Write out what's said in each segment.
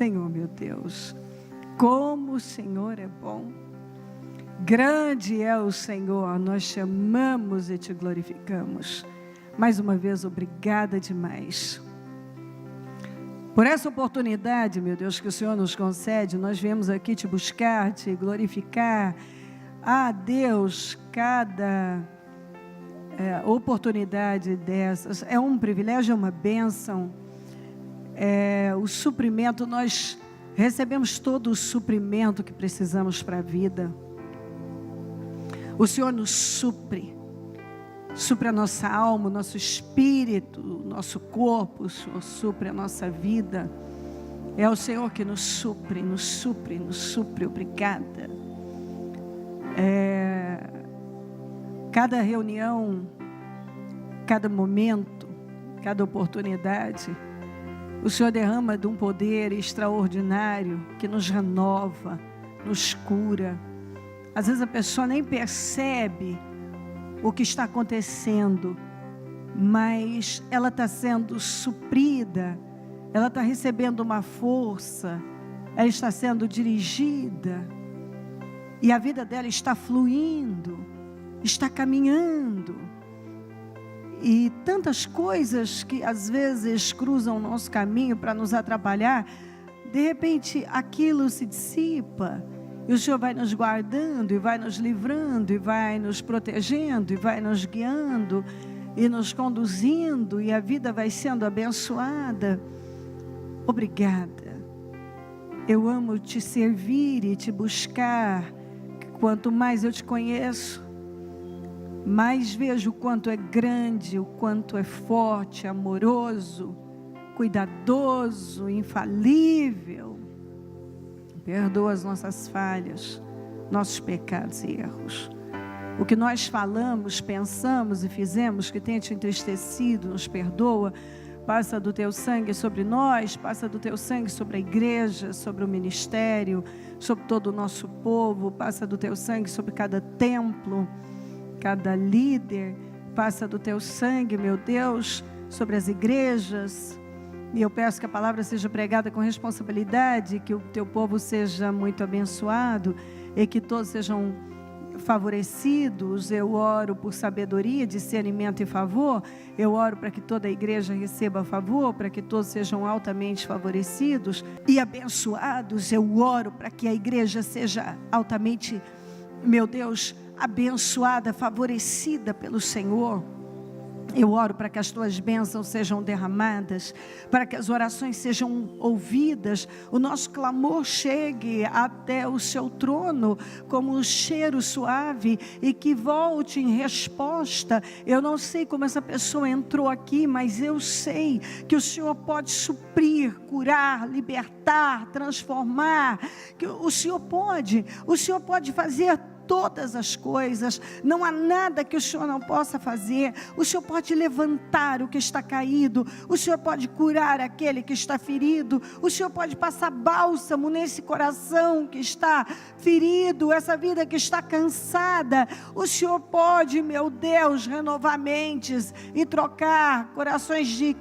Senhor, meu Deus, como o Senhor é bom. Grande é o Senhor, nós te amamos e te glorificamos. Mais uma vez, obrigada demais por essa oportunidade, meu Deus, que o Senhor nos concede. Nós viemos aqui te buscar, te glorificar. Deus, cada oportunidade dessas é um privilégio, é uma bênção. O suprimento, nós recebemos todo o suprimento que precisamos para a vida. O Senhor nos supre a nossa alma, o nosso espírito, o nosso corpo. O Senhor supre a nossa vida. É o Senhor que nos supre, obrigada. Cada reunião, cada momento, cada oportunidade, o Senhor derrama de um poder extraordinário que nos renova, nos cura. Às vezes a pessoa nem percebe o que está acontecendo, mas ela está sendo suprida, ela está recebendo uma força, ela está sendo dirigida, e a vida dela está fluindo, está caminhando. E tantas coisas que às vezes cruzam o nosso caminho para nos atrapalhar, de repente aquilo se dissipa, e o Senhor vai nos guardando, e vai nos livrando, e vai nos protegendo, e vai nos guiando, e nos conduzindo, e a vida vai sendo abençoada. Obrigada. Eu amo te servir e te buscar. Quanto mais eu te conheço, mais vejo o quanto é grande, o quanto é forte, amoroso, cuidadoso, infalível. Perdoa as nossas falhas, nossos pecados e erros. O que nós falamos, pensamos e fizemos que tenha te entristecido, nos perdoa. Passa do teu sangue sobre nós, passa do teu sangue sobre a igreja, sobre o ministério, sobre todo o nosso povo. Passa do teu sangue sobre cada templo, cada líder. Passa do teu sangue, meu Deus, sobre as igrejas. E eu peço que a palavra seja pregada com responsabilidade, que o teu povo seja muito abençoado e que todos sejam favorecidos. Eu oro por sabedoria, discernimento e favor. Eu oro para que toda a igreja receba favor, para que todos sejam altamente favorecidos e abençoados. Eu oro para que a igreja seja altamente, meu Deus, abençoada, favorecida pelo Senhor. Eu oro para que as tuas bênçãos sejam derramadas, para que as orações sejam ouvidas, o nosso clamor chegue até o seu trono como um cheiro suave e que volte em resposta. Eu não sei como essa pessoa entrou aqui, mas eu sei que o Senhor pode suprir, curar, libertar, transformar, que o Senhor pode fazer todas as coisas. Não há nada que o Senhor não possa fazer. O Senhor pode levantar o que está caído, o Senhor pode curar aquele que está ferido, o Senhor pode passar bálsamo nesse coração que está ferido, essa vida que está cansada. O Senhor pode, meu Deus, renovar mentes e trocar corações de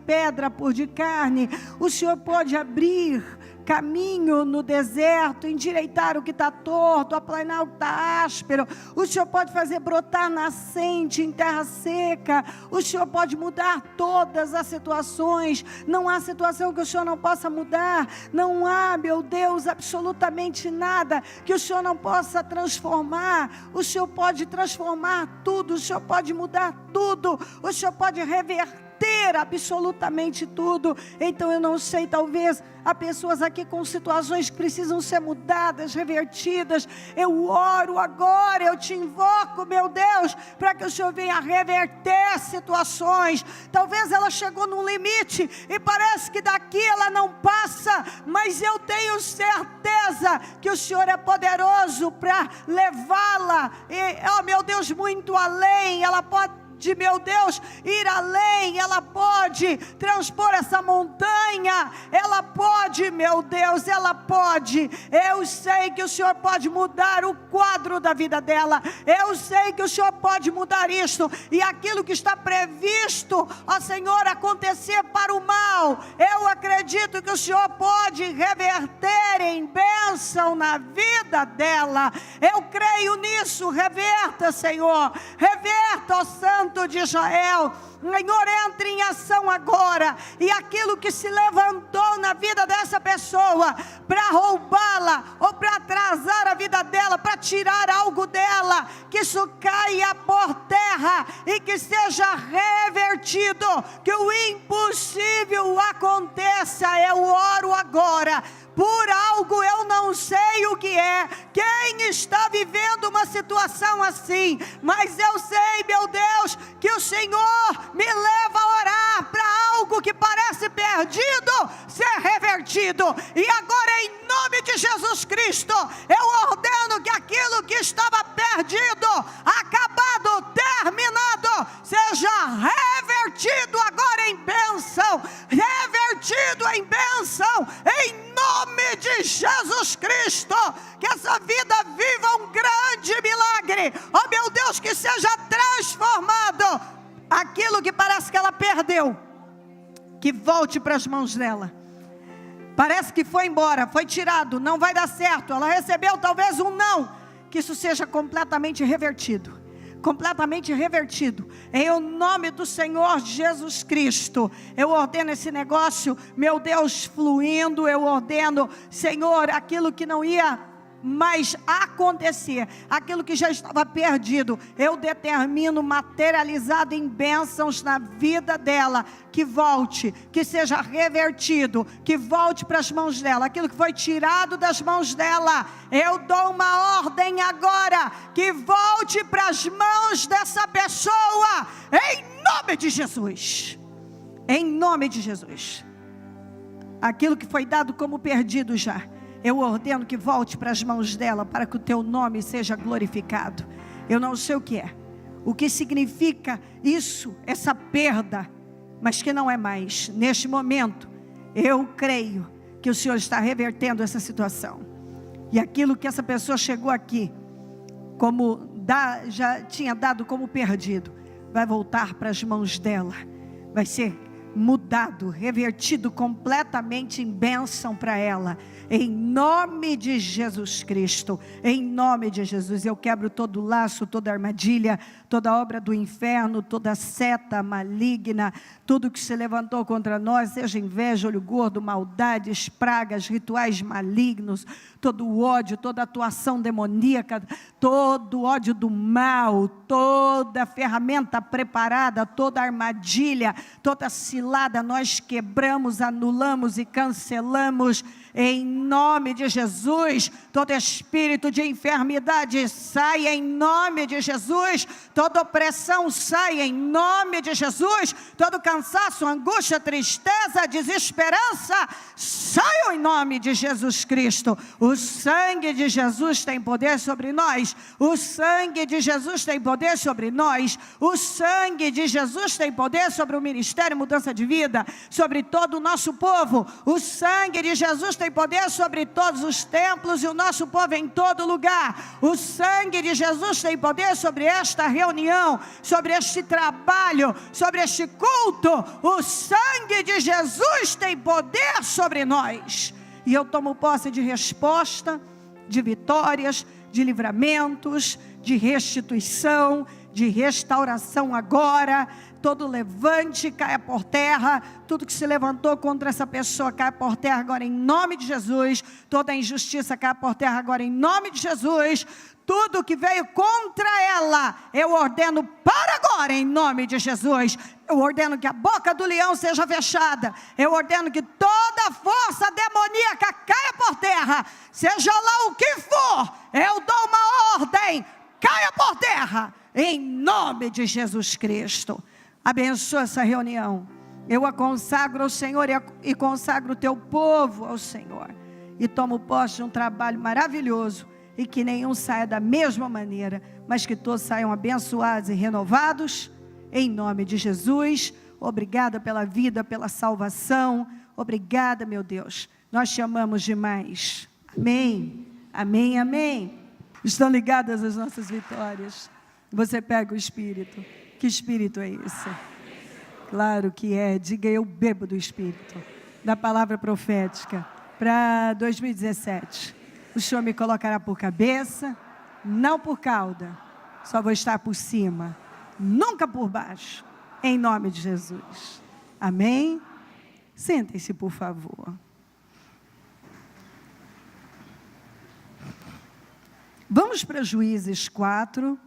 pedra por de carne. O Senhor pode abrir caminho no deserto, endireitar o que está torto, aplanar o que está áspero. O Senhor pode fazer brotar nascente em terra seca. O Senhor pode mudar todas as situações. Não há situação que o Senhor não possa mudar. Não há, meu Deus, absolutamente nada que o Senhor não possa transformar. O Senhor pode transformar tudo. O Senhor pode mudar tudo. O Senhor pode reverter absolutamente tudo. Então eu não sei, talvez há pessoas aqui com situações que precisam ser mudadas, revertidas. Eu oro agora, eu te invoco, meu Deus, para que o Senhor venha reverter situações. Talvez ela chegou num limite e parece que daqui ela não passa, mas eu tenho certeza que o Senhor é poderoso para levá-la, e, oh meu Deus, muito além. Ela pode meu Deus, ir além, ela pode transpor essa montanha, ela pode, meu Deus, ela pode. Eu sei que o Senhor pode mudar o quadro da vida dela, eu sei que o Senhor pode mudar isto, e aquilo que está previsto, ó Senhor, acontecer para o mal, eu acredito que o Senhor pode reverter em bênção na vida dela. Eu creio nisso. Reverta, Senhor, reverta, ó Santo de Israel. Senhor, entre em ação agora, e aquilo que se levantou na vida dessa pessoa para roubá-la, ou para atrasar a vida dela, para tirar algo dela, que isso caia por terra, e que seja revertido, que o impossível aconteça. Eu oro agora por algo, eu não sei o que é, quem está vivendo uma situação assim, mas eu sei, meu Deus, que o Senhor me leva a orar para algo que parece perdido ser revertido, e agora, em nome de Jesus Cristo, eu ordeno que aquilo que estava perdido, acabado, terminado, seja revertido agora em bênção, revertido em bênção, em nome de Jesus Cristo. Que essa vida viva um grande milagre, oh meu Deus, que seja transformado aquilo que parece que ela perdeu, que volte para as mãos dela. Parece que foi embora, foi tirado, não vai dar certo, ela recebeu talvez um não, que isso seja completamente revertido, completamente revertido, em o nome do Senhor Jesus Cristo. Eu ordeno esse negócio, meu Deus, fluindo. Eu ordeno, Senhor, aquilo que não ia mais acontecer, aquilo que já estava perdido, eu determino materializado em bênçãos na vida dela, que volte, que seja revertido, que volte para as mãos dela, aquilo que foi tirado das mãos dela, eu dou uma ordem agora, que volte para as mãos dessa pessoa, em nome de Jesus, em nome de Jesus. Aquilo que foi dado como perdido já, eu ordeno que volte para as mãos dela, para que o teu nome seja glorificado. Eu não sei o que significa isso, essa perda, mas que não é mais. Neste momento, eu creio que o Senhor está revertendo essa situação. E aquilo que essa pessoa chegou aqui, já tinha dado como perdido, vai voltar para as mãos dela, vai ser mudado, revertido completamente em bênção para ela, em nome de Jesus Cristo, em nome de Jesus. Eu quebro todo laço, toda armadilha, toda obra do inferno, toda seta maligna, tudo que se levantou contra nós, seja inveja, olho gordo, maldades, pragas, rituais malignos, todo o ódio, toda atuação demoníaca, todo ódio do mal, toda ferramenta preparada, toda armadilha, toda cilada, nós quebramos, anulamos e cancelamos, em nome de Jesus. Todo espírito de enfermidade sai em nome de Jesus, toda opressão sai em nome de Jesus, todo cansaço, angústia, tristeza, desesperança, saiam em nome de Jesus Cristo. O sangue de Jesus tem poder sobre nós, o sangue de Jesus tem poder sobre nós, o sangue de Jesus tem poder sobre o ministério Mudança de Vida, sobre todo o nosso povo. O sangue de Jesus tem poder sobre todos os templos e o nosso povo em todo lugar. O sangue de Jesus tem poder sobre esta reunião, sobre este trabalho, sobre este culto. O sangue de Jesus tem poder sobre nós. E eu tomo posse de resposta, de vitórias, de livramentos, de restituição, de restauração agora. Todo levante caia por terra, tudo que se levantou contra essa pessoa caia por terra agora em nome de Jesus, toda injustiça caia por terra agora em nome de Jesus, tudo que veio contra ela, eu ordeno para agora em nome de Jesus. Eu ordeno que a boca do leão seja fechada, eu ordeno que toda força demoníaca caia por terra, seja lá o que for, eu dou uma ordem, caia por terra, em nome de Jesus Cristo. Abençoa essa reunião, eu a consagro ao Senhor e consagro o teu povo ao Senhor, e tomo posse de um trabalho maravilhoso, e que nenhum saia da mesma maneira, mas que todos saiam abençoados e renovados, em nome de Jesus. Obrigada pela vida, pela salvação. Obrigada, meu Deus. Nós te amamos demais. Amém, amém, amém. Estão ligadas as nossas vitórias. Você pega o Espírito. Que Espírito é esse? Claro que é. Diga, eu bebo do Espírito. Da palavra profética. Para 2017. O Senhor me colocará por cabeça, não por cauda. Só vou estar por cima. Nunca por baixo. Em nome de Jesus. Amém? Sentem-se, por favor. Vamos para Juízes 4.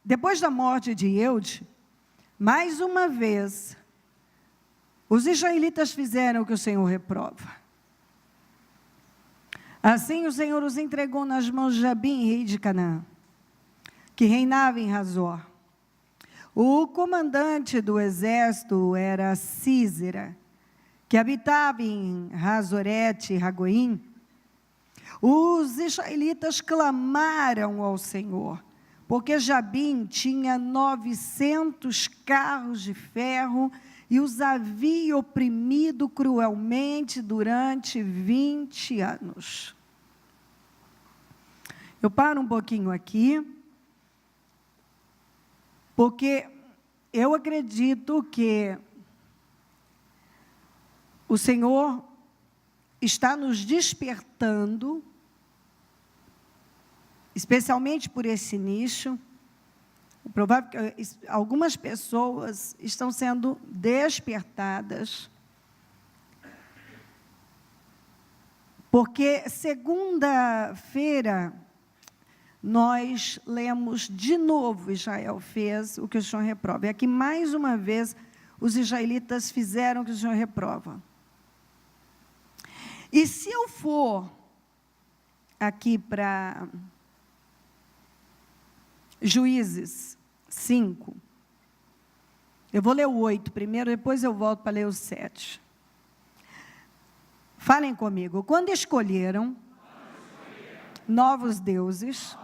Depois da morte de Eude, mais uma vez, os israelitas fizeram o que o Senhor reprova. Assim o Senhor os entregou nas mãos de Jabim, rei de Canaã, que reinava em Hazor. O comandante do exército era Sísera, que habitava em Hazorete e Ragoim. Os israelitas clamaram ao Senhor, porque Jabim tinha 900 carros de ferro e os havia oprimido cruelmente durante 20 anos. Eu paro um pouquinho aqui, porque eu acredito que o Senhor está nos despertando, especialmente por esse nicho. É provável que algumas pessoas estão sendo despertadas, porque segunda-feira nós lemos de novo, Israel fez o que o Senhor reprova. E aqui mais uma vez os israelitas fizeram o que o Senhor reprova. E se eu for aqui para Juízes 5, eu vou ler o 8 primeiro, depois eu volto para ler o 7. Falem comigo. Quando escolheram novos deuses,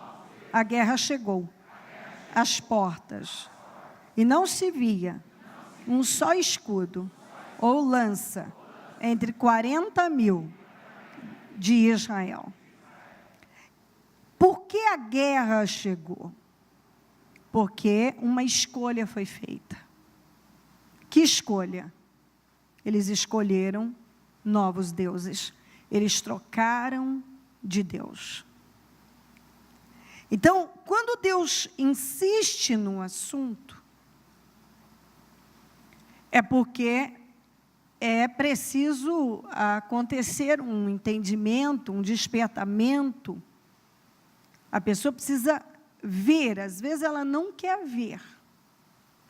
a guerra chegou às portas, e não se via um só escudo ou lança entre 40.000 de Israel. Por que a guerra chegou? Porque uma escolha foi feita. Que escolha? Eles escolheram novos deuses. Eles trocaram de Deus. Então, quando Deus insiste no assunto, é porque é preciso acontecer um entendimento, um despertamento. A pessoa precisa ver, às vezes ela não quer ver.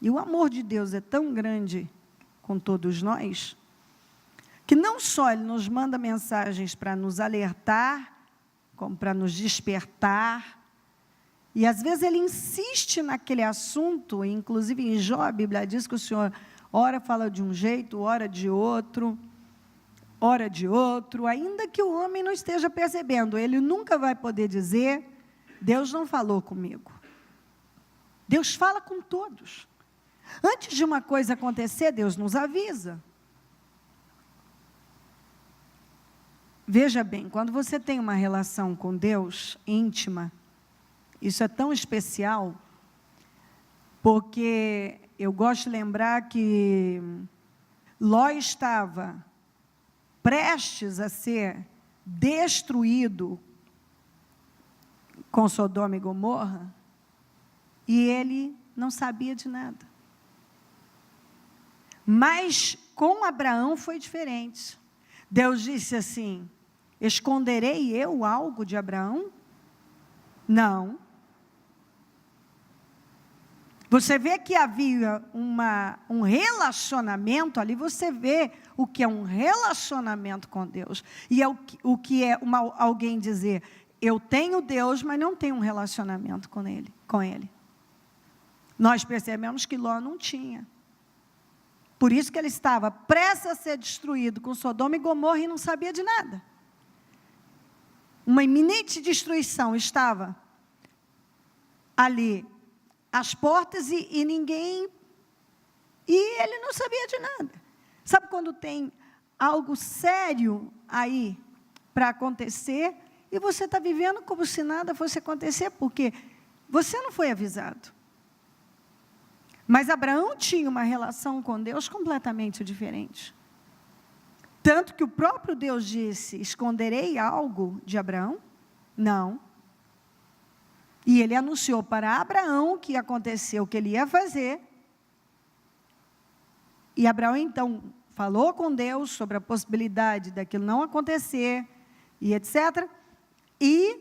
E o amor de Deus é tão grande com todos nós, que não só Ele nos manda mensagens para nos alertar, como para nos despertar, e às vezes Ele insiste naquele assunto, inclusive em Jó, a Bíblia diz que o Senhor ora fala de um jeito, ora de outro, ainda que o homem não esteja percebendo, ele nunca vai poder dizer, Deus não falou comigo. Deus fala com todos. Antes de uma coisa acontecer, Deus nos avisa. Veja bem, quando você tem uma relação com Deus íntima, isso é tão especial, porque eu gosto de lembrar que Ló estava prestes a ser destruído com Sodoma e Gomorra, e ele não sabia de nada. Mas com Abraão foi diferente. Deus disse assim, esconderei eu algo de Abraão? Não. Você vê que havia um relacionamento ali, você vê o que é um relacionamento com Deus. E é o que é alguém dizer, eu tenho Deus, mas não tenho um relacionamento com Ele. Nós percebemos que Ló não tinha. Por isso que ele estava prestes a ser destruído com Sodoma e Gomorra e não sabia de nada. uma iminente destruição estava ali, às portas, e ninguém... E ele não sabia de nada. Sabe quando tem algo sério aí para acontecer, e você está vivendo como se nada fosse acontecer, porque você não foi avisado. Mas Abraão tinha uma relação com Deus completamente diferente. Tanto que o próprio Deus disse, esconderei algo de Abraão? Não. E ele anunciou para Abraão que ia acontecer o que ele ia fazer. E Abraão, então, falou com Deus sobre a possibilidade daquilo não acontecer, e etc. E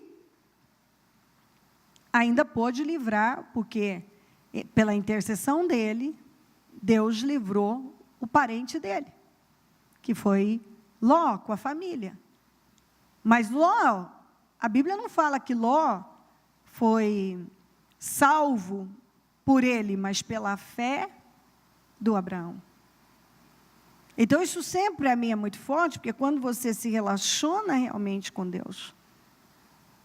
ainda pôde livrar, porque pela intercessão dele, Deus livrou o parente dele, que foi Ló, com a família. Mas Ló, a Bíblia não fala que Ló foi salvo por ele, mas pela fé do Abraão. Então, isso sempre a mim é muito forte, porque quando você se relaciona realmente com Deus,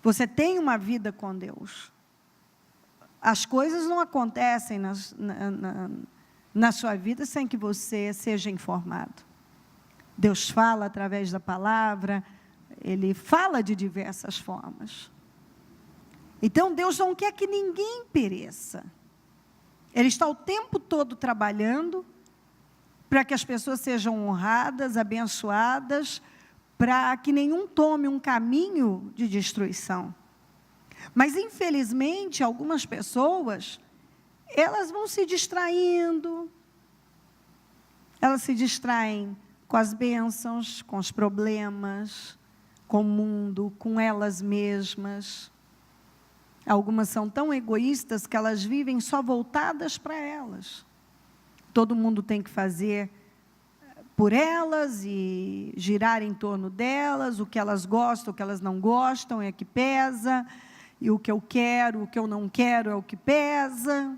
você tem uma vida com Deus, as coisas não acontecem na sua vida sem que você seja informado. Deus fala através da palavra, Ele fala de diversas formas. Então, Deus não quer que ninguém pereça. Ele está o tempo todo trabalhando para que as pessoas sejam honradas, abençoadas, para que nenhum tome um caminho de destruição. Mas, infelizmente, algumas pessoas, elas vão se distraindo, elas se distraem com as bênçãos, com os problemas, com o mundo, com elas mesmas. Algumas são tão egoístas que elas vivem só voltadas para elas. Todo mundo tem que fazer por elas e girar em torno delas, o que elas gostam, o que elas não gostam é que pesa, e o que eu quero, o que eu não quero é o que pesa.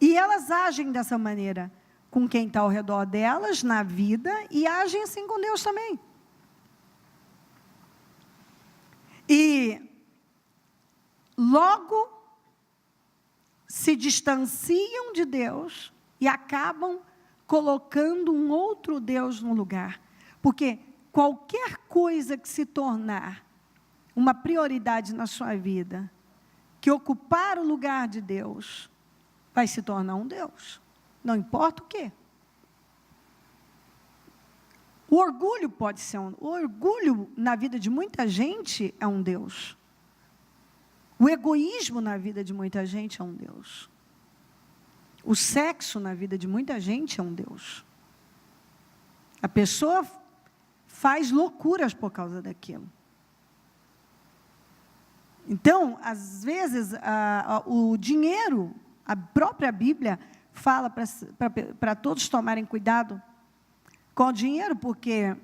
E elas agem dessa maneira com quem está ao redor delas, na vida, e agem assim com Deus também. E logo se distanciam de Deus e acabam colocando um outro Deus no lugar. Porque qualquer coisa que se tornar uma prioridade na sua vida, que ocupar o lugar de Deus, vai se tornar um Deus. Não importa o quê. O orgulho pode ser o orgulho na vida de muita gente é um Deus. O egoísmo na vida de muita gente é um Deus. O sexo na vida de muita gente é um Deus. A pessoa faz loucuras por causa daquilo. Então, às vezes, o dinheiro, a própria Bíblia fala para todos tomarem cuidado com o dinheiro, porque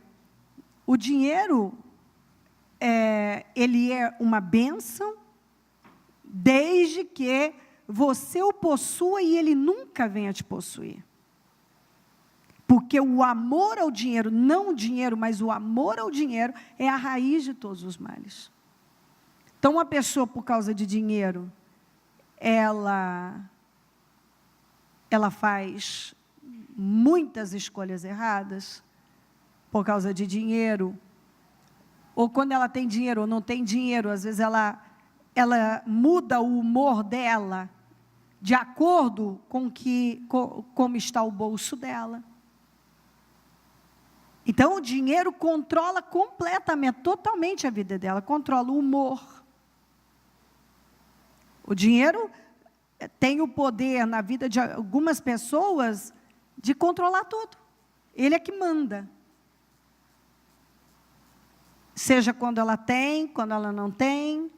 o dinheiro, ele é uma bênção, desde que você o possua e ele nunca venha te possuir. Porque o amor ao dinheiro, não o dinheiro, mas o amor ao dinheiro, é a raiz de todos os males. Então, uma pessoa, por causa de dinheiro, ela faz muitas escolhas erradas, por causa de dinheiro, ou quando ela tem dinheiro ou não tem dinheiro, às vezes ela muda o humor dela, de acordo com como está o bolso dela. Então, o dinheiro controla completamente, totalmente a vida dela, controla o humor. O dinheiro tem o poder na vida de algumas pessoas de controlar tudo. Ele é que manda. Seja quando ela tem, quando ela não tem.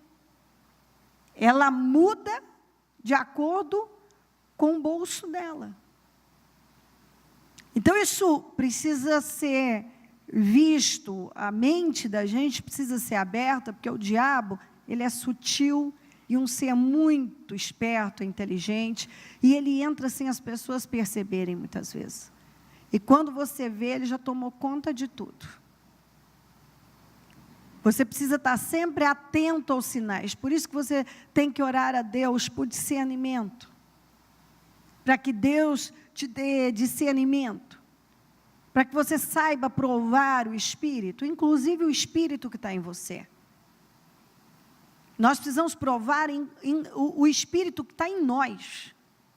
Ela muda de acordo com o bolso dela. Então, isso precisa ser visto, a mente da gente precisa ser aberta, porque o diabo, ele é sutil e um ser muito esperto, inteligente, e ele entra sem as pessoas perceberem muitas vezes. E quando você vê, ele já tomou conta de tudo. Você precisa estar sempre atento aos sinais. Por isso que você tem que orar a Deus por discernimento. Para que Deus te dê discernimento. Para que você saiba provar o Espírito, inclusive o Espírito que está em você. Nós precisamos provar o Espírito que está em nós.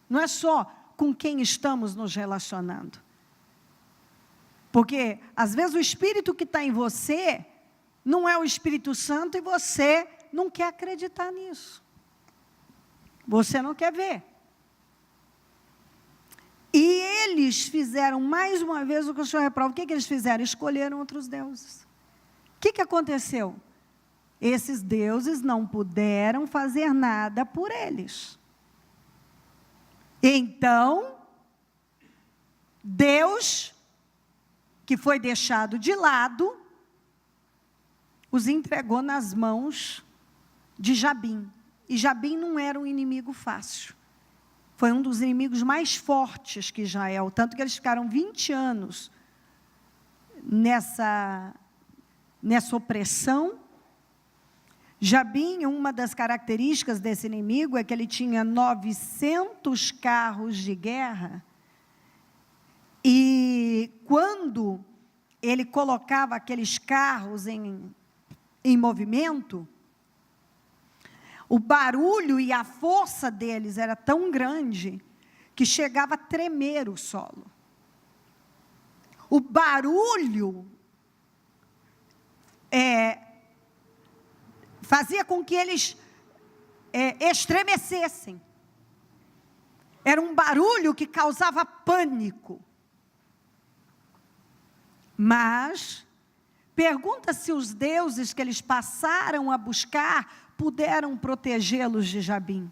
Não é só com quem estamos nos relacionando. Porque, às vezes, o Espírito que está em você não é o Espírito Santo e você não quer acreditar nisso. Você não quer ver. E eles fizeram, mais uma vez, o que o Senhor reprova. O que eles fizeram? Escolheram outros deuses. O que aconteceu? Esses deuses não puderam fazer nada por eles. Então, Deus, que foi deixado de lado, os entregou nas mãos de Jabim. E Jabim não era um inimigo fácil. Foi um dos inimigos mais fortes que Israel, tanto que eles ficaram 20 anos nessa opressão. Jabim, uma das características desse inimigo é que ele tinha 900 carros de guerra, e quando ele colocava aqueles carros em movimento, o barulho e a força deles era tão grande que chegava a tremer o solo. O barulho fazia com que eles estremecessem. Era um barulho que causava pânico. Mas, pergunta se os deuses que eles passaram a buscar puderam protegê-los de Jabim.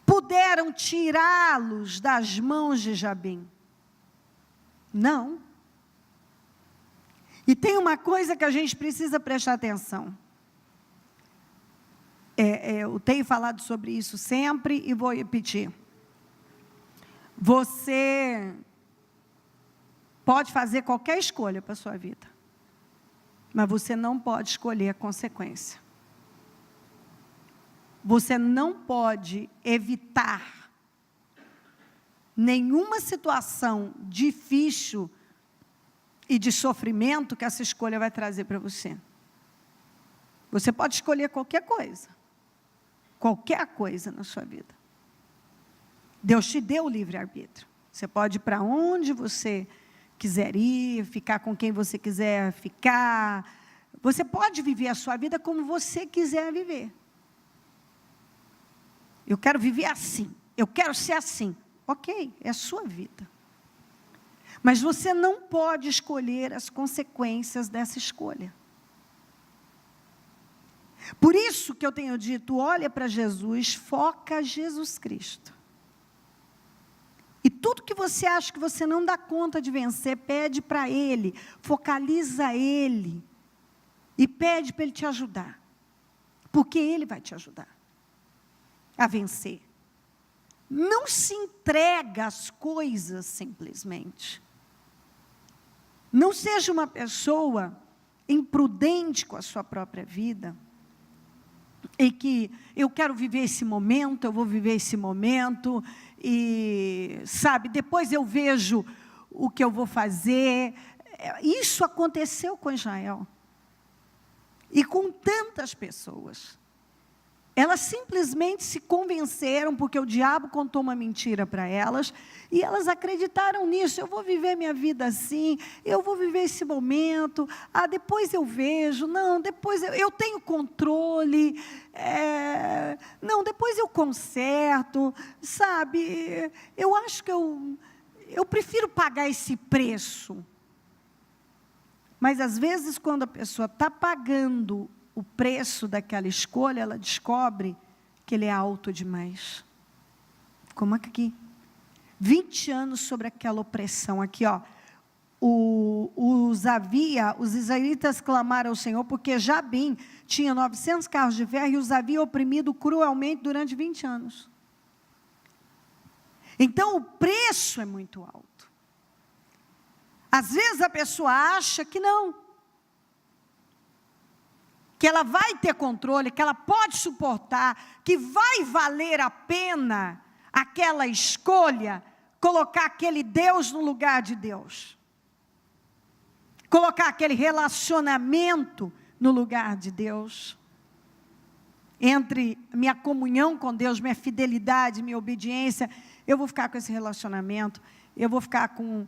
Puderam tirá-los das mãos de Jabim. Não. E tem uma coisa que a gente precisa prestar atenção. Eu tenho falado sobre isso sempre e vou repetir. Você pode fazer qualquer escolha para a sua vida, mas você não pode escolher a consequência. Você não pode evitar nenhuma situação difícil e de sofrimento que essa escolha vai trazer para você. Você pode escolher qualquer coisa na sua vida. Deus te deu o livre-arbítrio. Você pode ir para onde você quiser ir, ficar com quem você quiser ficar. Você pode viver a sua vida como você quiser viver. Eu quero viver assim, eu quero ser assim. Ok, é a sua vida. Mas você não pode escolher as consequências dessa escolha. Por isso que eu tenho dito, olha para Jesus, foca Jesus Cristo. E tudo que você acha que você não dá conta de vencer, pede para Ele, focaliza Ele. E pede para Ele te ajudar. Porque Ele vai te ajudar a vencer. Não se entrega às coisas simplesmente. Não seja uma pessoa imprudente com a sua própria vida, e que eu quero viver esse momento, eu vou viver esse momento, e, sabe, depois eu vejo o que eu vou fazer. Isso aconteceu com Israel. E com tantas pessoas. Elas simplesmente se convenceram, porque o diabo contou uma mentira para elas, e elas acreditaram nisso. Eu vou viver minha vida assim, eu vou viver esse momento, depois eu vejo, não, depois eu tenho controle, não, depois eu conserto, sabe, eu acho que eu prefiro pagar esse preço. Mas às vezes quando a pessoa está pagando o preço daquela escolha, ela descobre que ele é alto demais. Como aqui? 20 anos sobre aquela opressão. Aqui, ó. Os israelitas clamaram ao Senhor, porque Jabim tinha 900 carros de ferro e os havia oprimido cruelmente durante 20 anos. Então, o preço é muito alto. Às vezes a pessoa acha que não. que ela vai ter controle, que ela pode suportar, que vai valer a pena aquela escolha, colocar aquele Deus no lugar de Deus. Colocar aquele relacionamento no lugar de Deus. Entre minha comunhão com Deus, minha fidelidade, minha obediência, eu vou ficar com esse relacionamento, eu vou ficar com,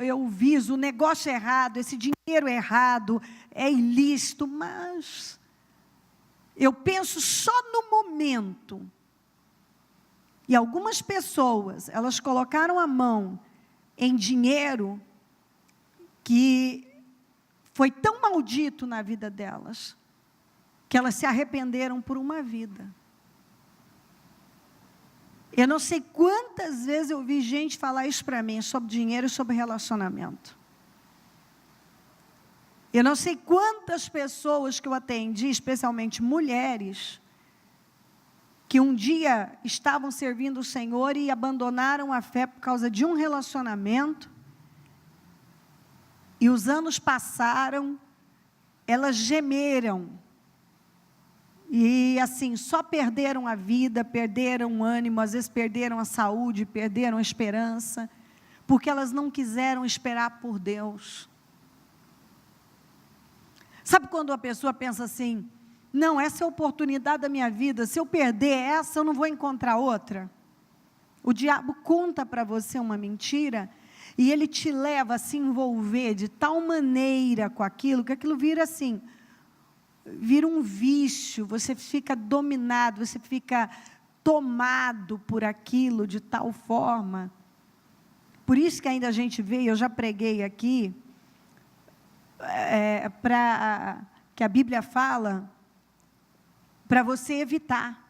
eu viso o negócio errado, esse dinheiro errado, é ilícito, mas eu penso só no momento. E algumas pessoas, elas colocaram a mão em dinheiro que foi tão maldito na vida delas, que elas se arrependeram por uma vida. Eu não sei quantas vezes eu vi gente falar isso para mim, sobre dinheiro e sobre relacionamento. Eu não sei quantas pessoas que eu atendi, especialmente mulheres, que um dia estavam servindo o Senhor e abandonaram a fé por causa de um relacionamento, e os anos passaram, elas gemeram, e assim, só perderam a vida, perderam o ânimo, às vezes perderam a saúde, perderam a esperança, porque elas não quiseram esperar por Deus. Sabe quando a pessoa pensa assim, não, essa é a oportunidade da minha vida, se eu perder essa, eu não vou encontrar outra? O diabo conta para você uma mentira, e ele te leva a se envolver de tal maneira com aquilo, que aquilo vira assim, vira um vício, você fica dominado, você fica tomado por aquilo de tal forma. Por isso que ainda a gente vê, eu já preguei aqui, que a Bíblia fala, para você evitar.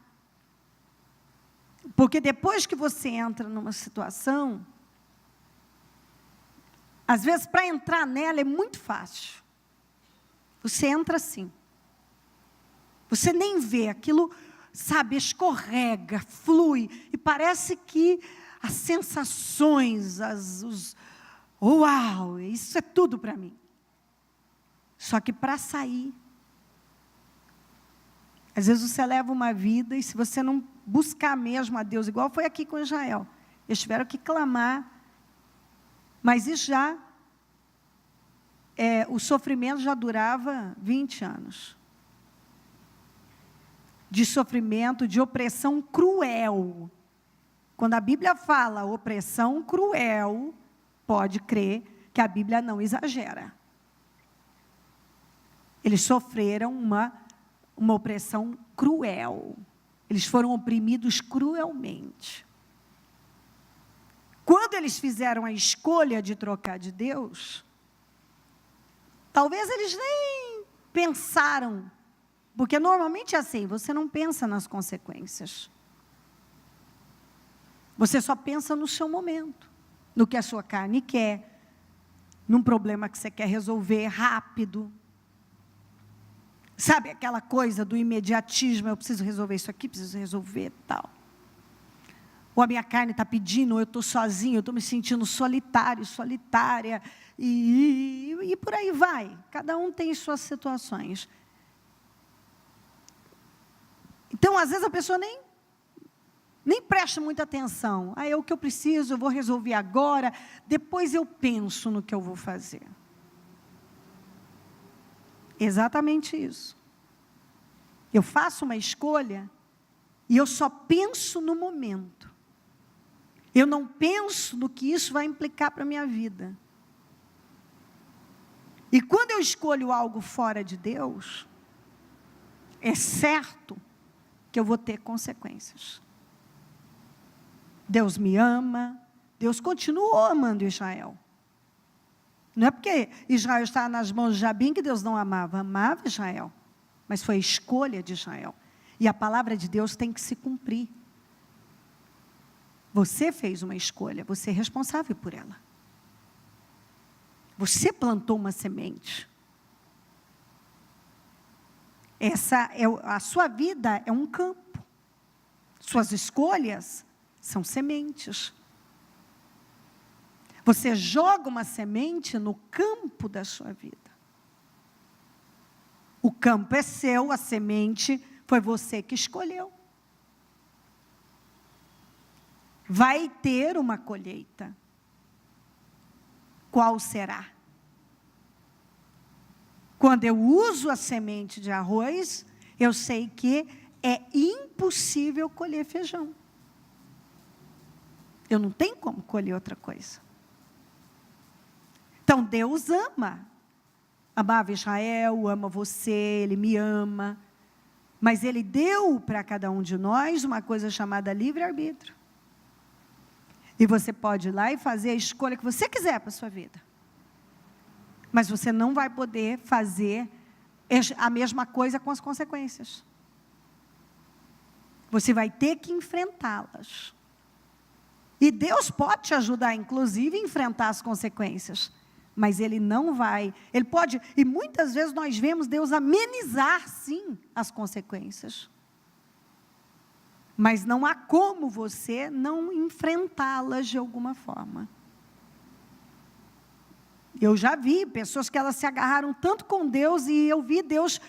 Porque depois que você entra numa situação, às vezes para entrar nela é muito fácil. Você entra assim. Você nem vê, aquilo, sabe, escorrega, flui, e parece que as sensações, uau, isso é tudo para mim. Só que para sair, às vezes você leva uma vida, e se você não buscar mesmo a Deus, igual foi aqui com Israel, eles tiveram que clamar, mas isso já, o sofrimento já durava 20 anos. De sofrimento, de opressão cruel. Quando a Bíblia fala opressão cruel, pode crer que a Bíblia não exagera. Eles sofreram uma opressão cruel. Eles foram oprimidos cruelmente. Quando eles fizeram a escolha de trocar de Deus, talvez eles nem pensaram, porque normalmente é assim, você não pensa nas consequências. Você só pensa no seu momento, no que a sua carne quer, num problema que você quer resolver rápido. Sabe aquela coisa do imediatismo, eu preciso resolver isso aqui, preciso resolver tal. Ou a minha carne está pedindo, ou eu estou sozinho, eu estou me sentindo solitário, solitária, e por aí vai. Cada um tem suas situações. Então, às vezes a pessoa nem presta muita atenção. É o que eu preciso, eu vou resolver agora, depois eu penso no que eu vou fazer. Exatamente isso. Eu faço uma escolha e eu só penso no momento. Eu não penso no que isso vai implicar para a minha vida. E quando eu escolho algo fora de Deus, é certo que eu vou ter consequências. Deus me ama, Deus continuou amando Israel. Não é porque Israel estava nas mãos de Jabim que Deus não amava, amava Israel, mas foi a escolha de Israel. E a palavra de Deus tem que se cumprir. Você fez uma escolha, você é responsável por ela. Você plantou uma semente. A sua vida é um campo. Suas escolhas são sementes. Você joga uma semente no campo da sua vida. O campo é seu, a semente foi você que escolheu. Vai ter uma colheita. Qual será? Quando eu uso a semente de arroz, eu sei que é impossível colher feijão. Eu não tenho como colher outra coisa. Então, Deus amava Israel, ama você, Ele me ama, mas Ele deu para cada um de nós uma coisa chamada livre-arbítrio. E você pode ir lá e fazer a escolha que você quiser para a sua vida. Mas você não vai poder fazer a mesma coisa com as consequências. Você vai ter que enfrentá-las. E Deus pode te ajudar, inclusive, a enfrentar as consequências. Mas Ele não vai. Ele pode, e muitas vezes nós vemos Deus amenizar, sim, as consequências. Mas não há como você não enfrentá-las de alguma forma. Eu já vi pessoas que elas se agarraram tanto com Deus, e eu vi Deus,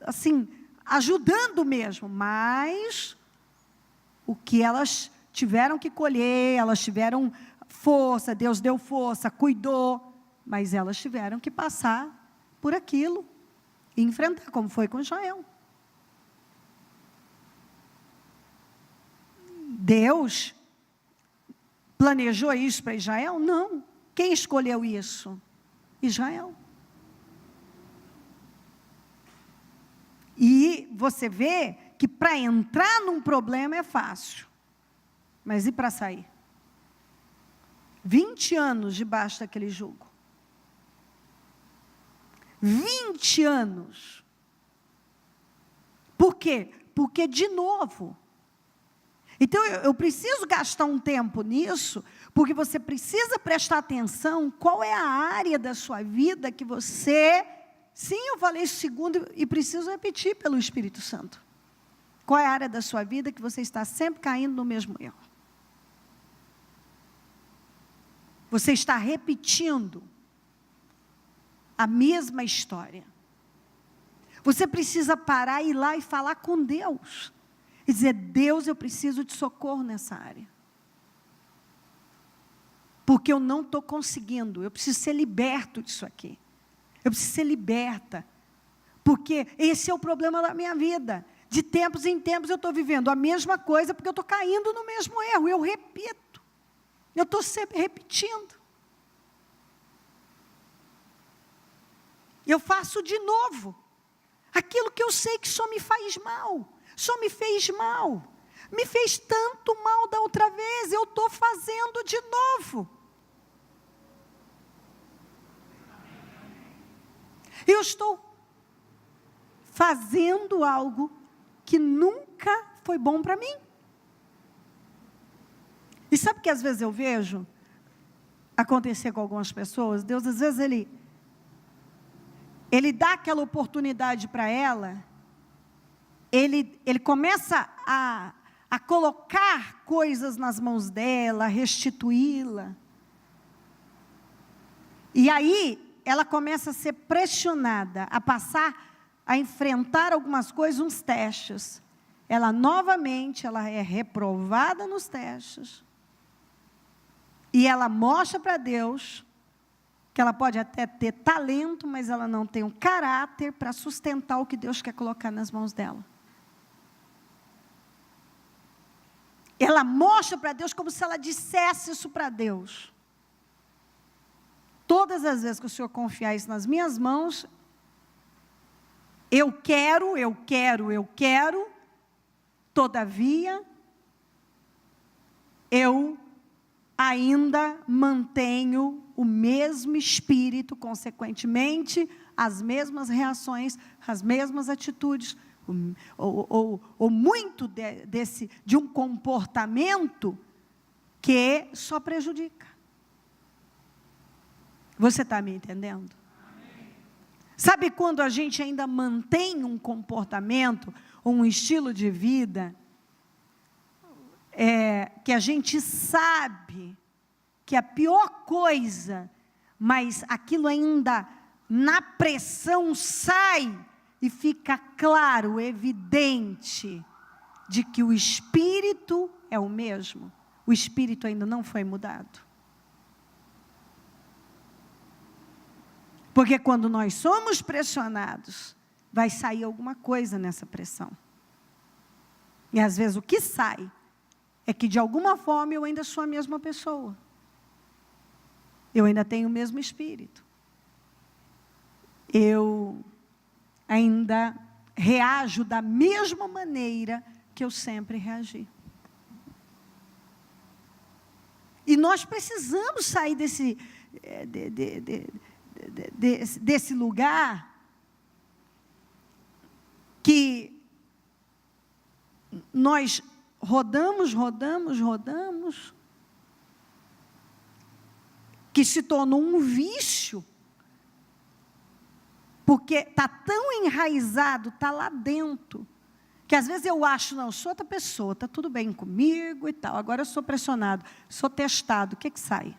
assim, ajudando mesmo, mas o que elas tiveram que colher, elas tiveram força, Deus deu força, cuidou, mas elas tiveram que passar por aquilo e enfrentar, como foi com Israel. Deus planejou isso para Israel? Não. Quem escolheu isso? Israel. E você vê que para entrar num problema é fácil, mas e para sair? 20 anos debaixo daquele jugo. 20 anos. Por quê? Porque, de novo, então eu preciso gastar um tempo nisso, porque você precisa prestar atenção qual é a área da sua vida que você... Sim, eu falei isso segundo e preciso repetir pelo Espírito Santo. Qual é a área da sua vida que você está sempre caindo no mesmo erro? Você está repetindo a mesma história. Você precisa parar, ir lá e falar com Deus. E dizer, Deus, eu preciso de socorro nessa área. Porque eu não estou conseguindo, eu preciso ser liberto disso aqui. Eu preciso ser liberta. Porque esse é o problema da minha vida. De tempos em tempos eu estou vivendo a mesma coisa, porque eu estou caindo no mesmo erro. Eu repito. Eu estou sempre repetindo. Eu faço de novo aquilo que eu sei que só me faz mal. Só me fez mal. Me fez tanto mal da outra vez, eu estou fazendo de novo. Eu estou fazendo algo que nunca foi bom para mim. E sabe que às vezes eu vejo acontecer com algumas pessoas? Deus, às vezes, Ele dá aquela oportunidade para ela, Ele começa a colocar coisas nas mãos dela, a restituí-la. E aí, ela começa a ser pressionada, a passar, a enfrentar algumas coisas, uns testes. Ela novamente, ela é reprovada nos testes. E ela mostra para Deus que ela pode até ter talento, mas ela não tem um caráter para sustentar o que Deus quer colocar nas mãos dela. Ela mostra para Deus como se ela dissesse isso para Deus. Todas as vezes que o Senhor confiar isso nas minhas mãos, eu quero, todavia, eu ainda mantenho o mesmo espírito, consequentemente, as mesmas reações, as mesmas atitudes, ou muito de um comportamento que só prejudica. Você está me entendendo? Amém. Sabe quando a gente ainda mantém um comportamento, um estilo de vida, que a gente sabe que é a pior coisa, mas aquilo ainda na pressão sai, e fica claro, evidente, de que o espírito é o mesmo, o espírito ainda não foi mudado. Porque quando nós somos pressionados, vai sair alguma coisa nessa pressão. E às vezes o que sai é que de alguma forma eu ainda sou a mesma pessoa. Eu ainda tenho o mesmo espírito. Eu ainda reajo da mesma maneira que eu sempre reagi. E nós precisamos sair desse lugar que nós rodamos, que se tornou um vício, porque está tão enraizado, está lá dentro, que às vezes eu acho, não, eu sou outra pessoa, está tudo bem comigo e tal, agora eu sou pressionado, sou testado, o que que sai?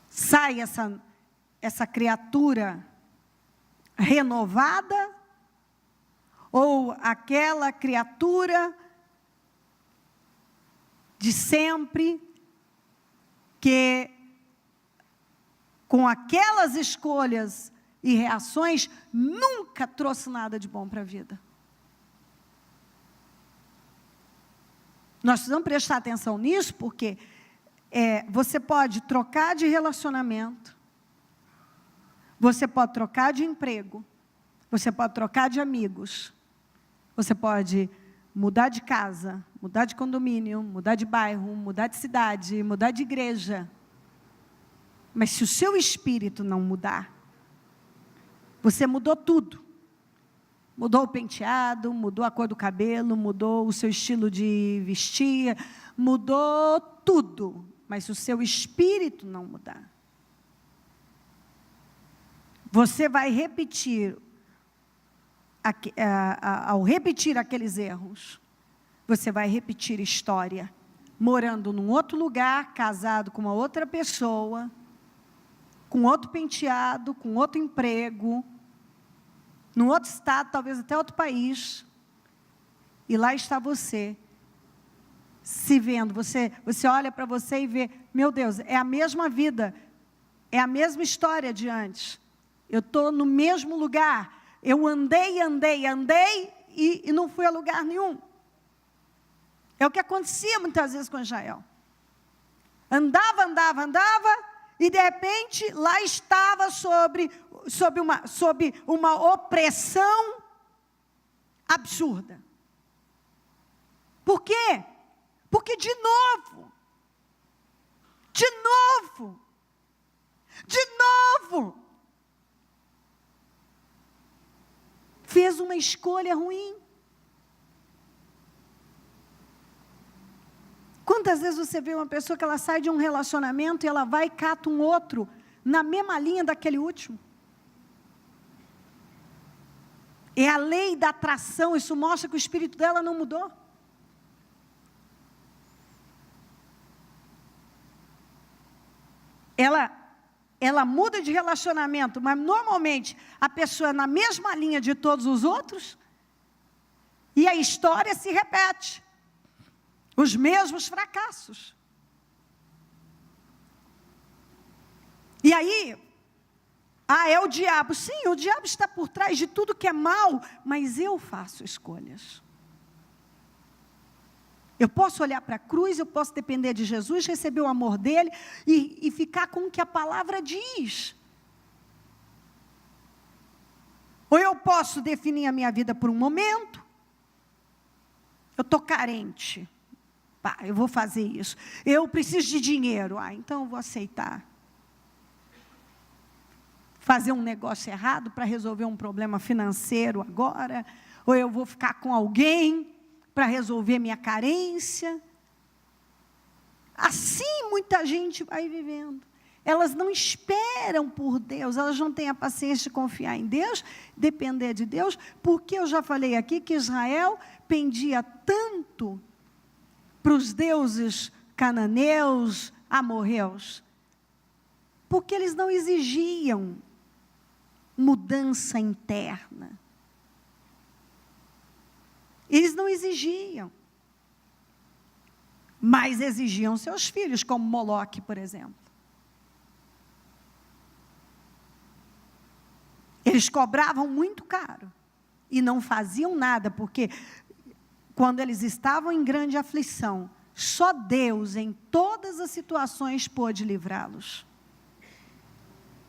Sai essa criatura renovada, ou aquela criatura de sempre, que com aquelas escolhas e reações, nunca trouxe nada de bom para a vida. Nós precisamos prestar atenção nisso, porque você pode trocar de relacionamento, você pode trocar de emprego, você pode trocar de amigos, você pode mudar de casa, mudar de condomínio, mudar de bairro, mudar de cidade, mudar de igreja. Mas se o seu espírito não mudar, você mudou tudo. Mudou o penteado, mudou a cor do cabelo, mudou o seu estilo de vestir, mudou tudo. Mas se o seu espírito não mudar, você vai repetir, ao repetir aqueles erros, você vai repetir história, morando num outro lugar, casado com uma outra pessoa, com outro penteado, com outro emprego, num outro estado, talvez até outro país, e lá está você, se vendo, você olha para você e vê, meu Deus, é a mesma vida, é a mesma história de antes, eu estou no mesmo lugar, eu andei e não fui a lugar nenhum. É o que acontecia muitas vezes com Israel. Andava, e de repente lá estava sob uma opressão absurda. Por quê? Porque de novo, fez uma escolha ruim. Quantas vezes você vê uma pessoa que ela sai de um relacionamento e ela vai e cata um outro na mesma linha daquele último? É a lei da atração, isso mostra que o espírito dela não mudou. Ela muda de relacionamento, mas normalmente a pessoa é na mesma linha de todos os outros e a história se repete. Os mesmos fracassos. E aí, é o diabo. Sim, o diabo está por trás de tudo que é mal, mas eu faço escolhas. Eu posso olhar para a cruz, eu posso depender de Jesus, receber o amor dele e ficar com o que a palavra diz. Ou eu posso definir a minha vida por um momento. Eu estou carente. Eu vou fazer isso. Eu preciso de dinheiro. Então eu vou aceitar. Fazer um negócio errado para resolver um problema financeiro agora. Ou eu vou ficar com alguém para resolver minha carência. Assim muita gente vai vivendo. Elas não esperam por Deus, elas não têm a paciência de confiar em Deus, depender de Deus, porque eu já falei aqui que Israel pendia tanto para os deuses cananeus, amorreus, porque eles não exigiam mudança interna. Eles não exigiam, mas exigiam seus filhos, como Moloque, por exemplo. Eles cobravam muito caro e não faziam nada, porque quando eles estavam em grande aflição, só Deus, em todas as situações, pôde livrá-los.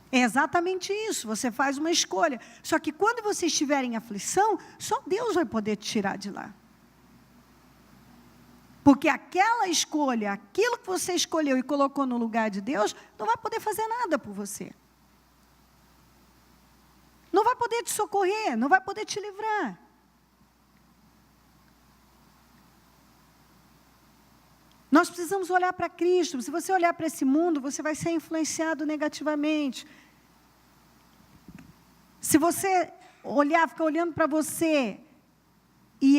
É exatamente isso, você faz uma escolha. Só que quando você estiver em aflição, só Deus vai poder te tirar de lá. Porque aquela escolha, aquilo que você escolheu e colocou no lugar de Deus, não vai poder fazer nada por você. Não vai poder te socorrer, não vai poder te livrar. Nós precisamos olhar para Cristo. Se você olhar para esse mundo, você vai ser influenciado negativamente. Se você olhar, ficar olhando para você, e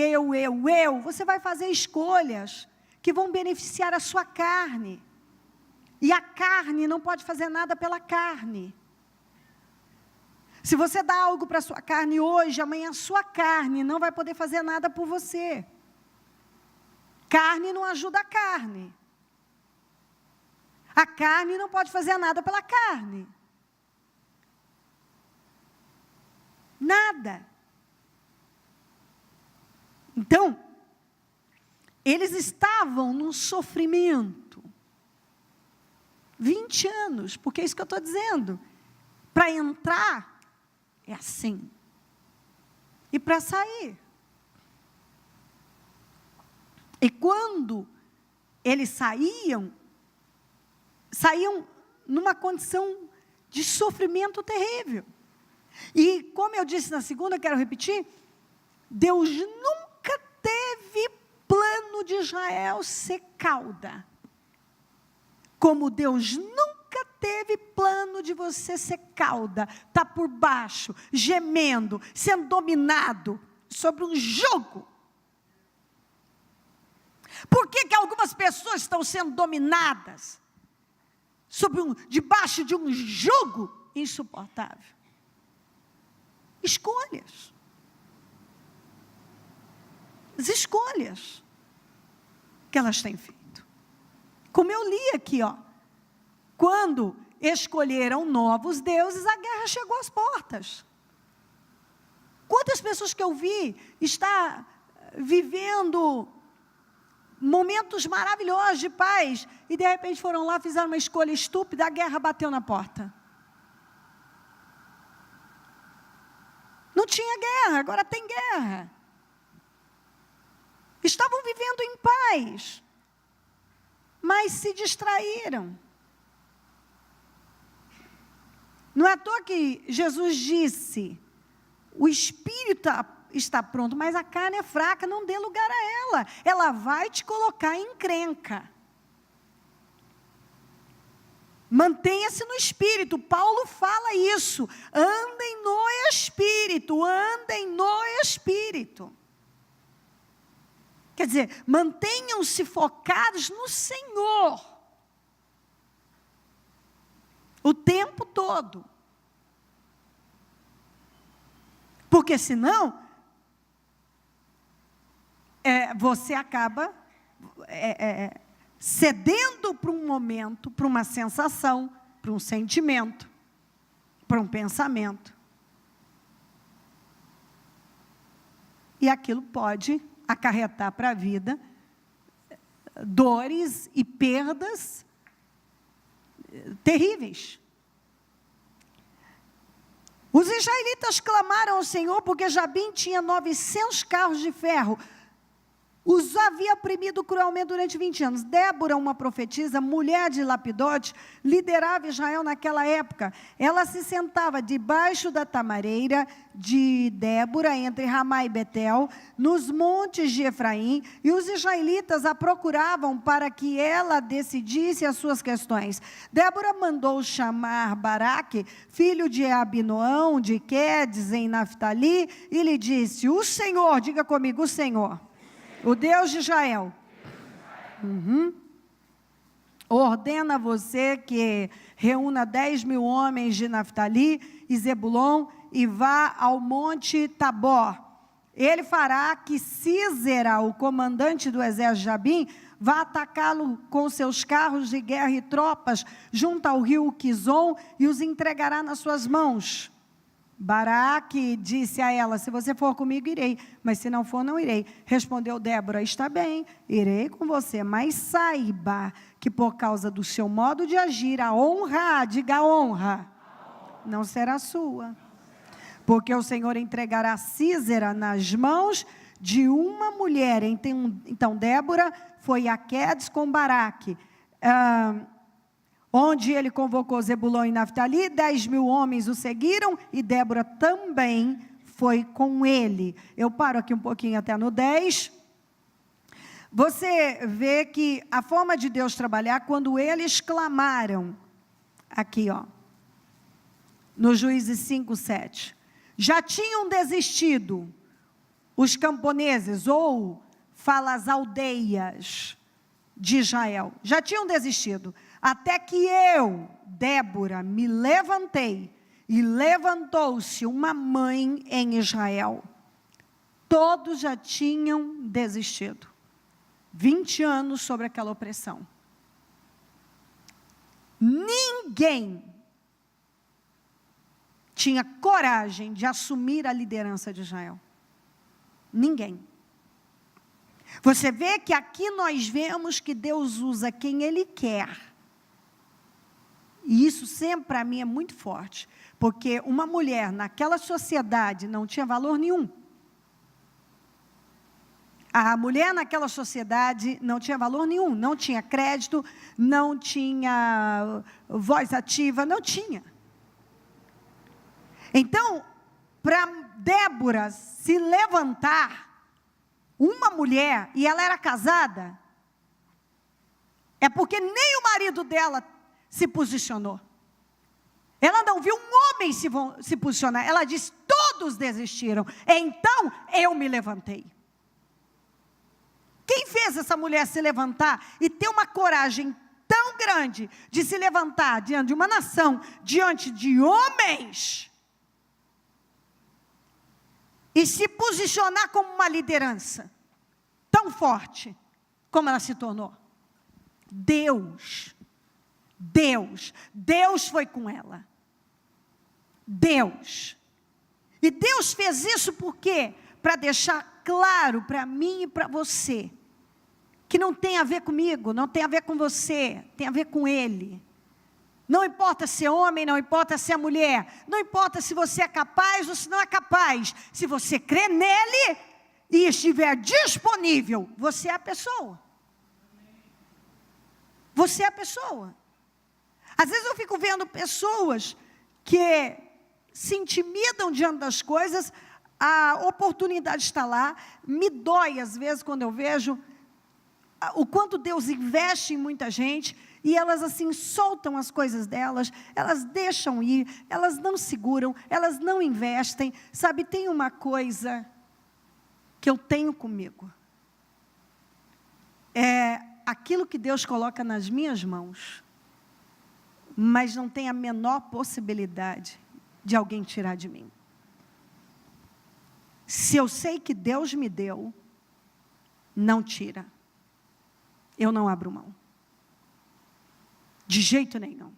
você vai fazer escolhas que vão beneficiar a sua carne. E a carne não pode fazer nada pela carne. Se você dá algo para a sua carne hoje, amanhã a sua carne não vai poder fazer nada por você. Carne não ajuda a carne. A carne não pode fazer nada pela carne. Nada. Então, eles estavam num sofrimento. 20 anos, porque é isso que eu estou dizendo. Para entrar, é assim. E para sair. E quando eles saíam numa condição de sofrimento terrível. E como eu disse na segunda, quero repetir, Deus nunca teve plano de Israel ser cauda. Como Deus nunca teve plano de você ser cauda, está por baixo, gemendo, sendo dominado sobre um jugo. Por que algumas pessoas estão sendo dominadas debaixo de um jugo insuportável? Escolhas. As escolhas que elas têm feito. Como eu li aqui, quando escolheram novos deuses, a guerra chegou às portas. Quantas pessoas que eu vi está vivendo momentos maravilhosos de paz, e de repente foram lá, fizeram uma escolha estúpida, a guerra bateu na porta. Não tinha guerra, agora tem guerra. Estavam vivendo em paz, mas se distraíram. Não é à toa que Jesus disse, o espírito está pronto, mas a carne é fraca, não dê lugar a ela. Ela vai te colocar em encrenca. Mantenha-se no Espírito. Paulo fala isso. Andem no Espírito, andem no Espírito. Quer dizer, mantenham-se focados no Senhor. O tempo todo. Porque senão, você acaba cedendo para um momento, para uma sensação, para um sentimento, para um pensamento. E aquilo pode acarretar para a vida dores e perdas terríveis. Os israelitas clamaram ao Senhor porque Jabim tinha 900 carros de ferro. Os havia oprimido cruelmente durante 20 anos. Débora, uma profetisa, mulher de Lapidote, liderava Israel naquela época. Ela se sentava debaixo da tamareira de Débora, entre Ramá e Betel, nos montes de Efraim, e os israelitas a procuravam para que ela decidisse as suas questões. Débora mandou chamar Baraque, filho de Abinoão, de Quedes, em Naftali, e lhe disse, o Senhor, diga comigo, o Senhor, o Deus de Israel, ordena a você que reúna 10.000 homens de Naftali e Zebulon e vá ao monte Tabor. Ele fará que Sísera, o comandante do exército de Jabim, vá atacá-lo com seus carros de guerra e tropas junto ao rio Quizon e os entregará nas suas mãos. Baraque disse a ela: se você for comigo, irei, mas se não for, não irei. Respondeu Débora: está bem, irei com você, mas saiba que por causa do seu modo de agir, a honra, diga honra, não será sua. Porque o Senhor entregará Sísera nas mãos de uma mulher. Então Débora foi a Quedes com Baraque, onde ele convocou Zebulon e Naftali, 10.000 homens o seguiram, e Débora também foi com ele. Eu paro aqui um pouquinho até no 10. Você vê que a forma de Deus trabalhar, quando eles clamaram, aqui ó, no Juízes 5, 7, já tinham desistido os camponeses, ou fala as aldeias de Israel, já tinham desistido, até que eu, Débora, me levantei, e levantou-se uma mãe em Israel. Todos já tinham desistido. 20 anos sobre aquela opressão. Ninguém tinha coragem de assumir a liderança de Israel. Ninguém. Você vê que aqui nós vemos que Deus usa quem Ele quer. E isso sempre para mim é muito forte. Porque uma mulher naquela sociedade não tinha valor nenhum. A mulher naquela sociedade não tinha valor nenhum. Não tinha crédito, não tinha voz ativa, não tinha. Então, para Débora se levantar, uma mulher, e ela era casada, é porque nem o marido dela se posicionou. Ela não viu um homem se posicionar. Ela disse: todos desistiram, então eu me levantei. Quem fez essa mulher se levantar e ter uma coragem tão grande de se levantar diante de uma nação, diante de homens, e se posicionar como uma liderança tão forte como ela se tornou? Deus. Deus foi com ela. Deus. E Deus fez isso por quê? Para deixar claro para mim e para você, que não tem a ver comigo, não tem a ver com você, tem a ver com Ele. Não importa se é homem, não importa se é mulher, não importa se você é capaz ou se não é capaz, se você crê nele e estiver disponível, você é a pessoa. Você é a pessoa. Às vezes eu fico vendo pessoas que se intimidam diante das coisas, a oportunidade está lá, me dói às vezes quando eu vejo o quanto Deus investe em muita gente, e elas assim soltam as coisas delas, elas deixam ir, elas não seguram, elas não investem. Sabe, tem uma coisa que eu tenho comigo, é aquilo que Deus coloca nas minhas mãos, mas não tem a menor possibilidade de alguém tirar de mim. Se eu sei que Deus me deu, não tira. Eu não abro mão. De jeito nenhum.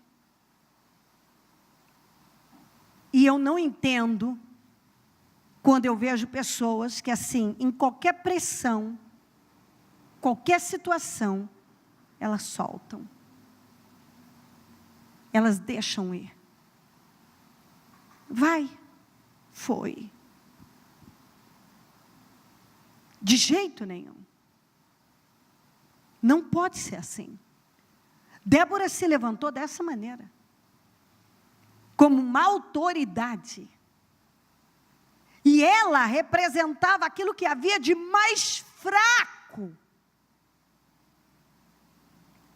E eu não entendo quando eu vejo pessoas que assim, em qualquer pressão, qualquer situação, elas soltam. Elas deixam ir. Vai. Foi. De jeito nenhum. Não pode ser assim. Débora se levantou dessa maneira, como uma autoridade. E ela representava aquilo que havia de mais fraco.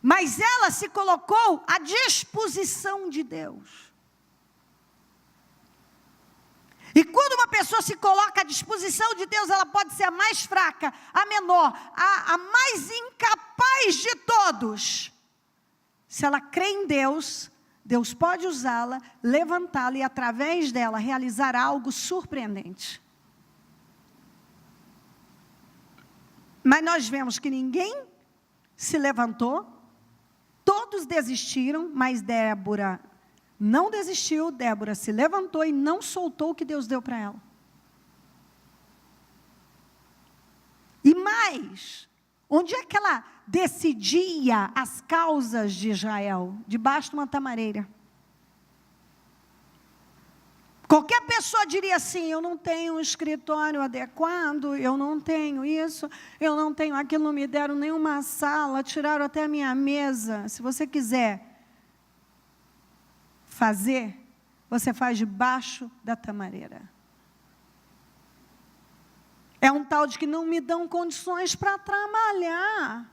Mas ela se colocou à disposição de Deus. E quando uma pessoa se coloca à disposição de Deus, ela pode ser a mais fraca, a menor, a mais incapaz de todos. Se ela crê em Deus, Deus pode usá-la, levantá-la e, através dela, realizar algo surpreendente. Mas nós vemos que ninguém se levantou, todos desistiram, mas Débora não desistiu. Débora se levantou e não soltou o que Deus deu para ela. E mais, onde é que ela decidia as causas de Israel? Debaixo de uma tamareira. Qualquer pessoa diria assim: eu não tenho um escritório adequado, eu não tenho isso, eu não tenho aquilo, não me deram nenhuma sala, tiraram até a minha mesa. Se você quiser fazer, você faz debaixo da tamareira. É um tal de que não me dão condições para trabalhar.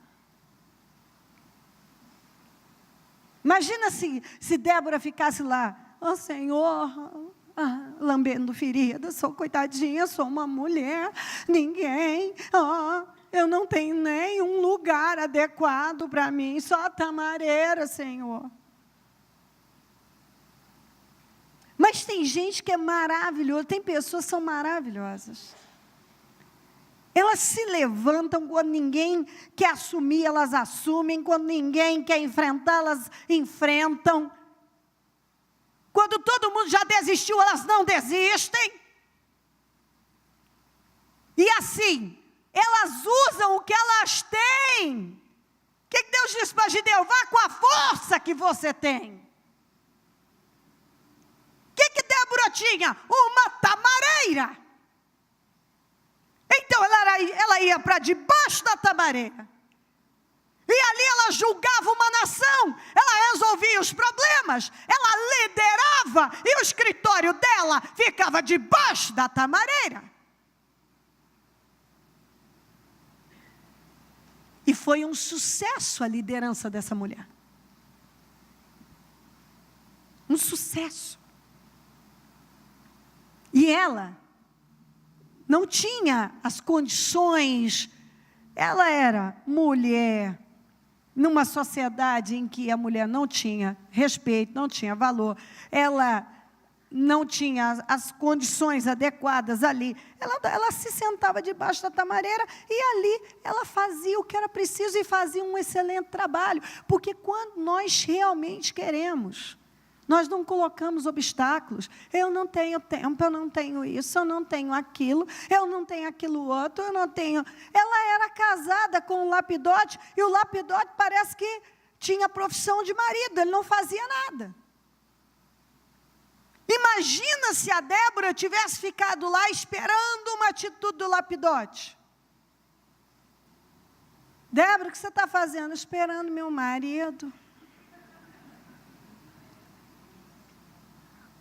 Imagina se Débora ficasse lá: ó Senhor, lambendo ferida, sou coitadinha, sou uma mulher, ninguém, eu não tenho nenhum lugar adequado para mim, só a tamareira, Senhor. Mas tem gente que é maravilhosa, tem pessoas que são maravilhosas. Elas se levantam quando ninguém quer assumir, elas assumem. Quando ninguém quer enfrentar, elas enfrentam. Quando todo mundo já desistiu, elas não desistem. E assim, elas usam o que elas têm. O que Deus disse para Gideão? Vá com a força que você tem. O que Débora tinha? Uma tamareira. Então, ela ia para debaixo da tamareira. E ali ela julgava uma nação. Ela resolvia os problemas. Ela liderava. E o escritório dela ficava debaixo da tamareira. E foi um sucesso a liderança dessa mulher. Um sucesso. E ela não tinha as condições. Ela era mulher, numa sociedade em que a mulher não tinha respeito, não tinha valor, ela não tinha as condições adequadas ali. Ela se sentava debaixo da tamareira e ali ela fazia o que era preciso e fazia um excelente trabalho. Porque quando nós realmente queremos, nós não colocamos obstáculos. Eu não tenho tempo, eu não tenho isso, eu não tenho aquilo, eu não tenho aquilo outro, eu não tenho... Ela era casada com um lapidote, e o lapidote parece que tinha profissão de marido, ele não fazia nada. Imagina se a Débora tivesse ficado lá esperando uma atitude do lapidote. Débora, o que você está fazendo? Esperando meu marido.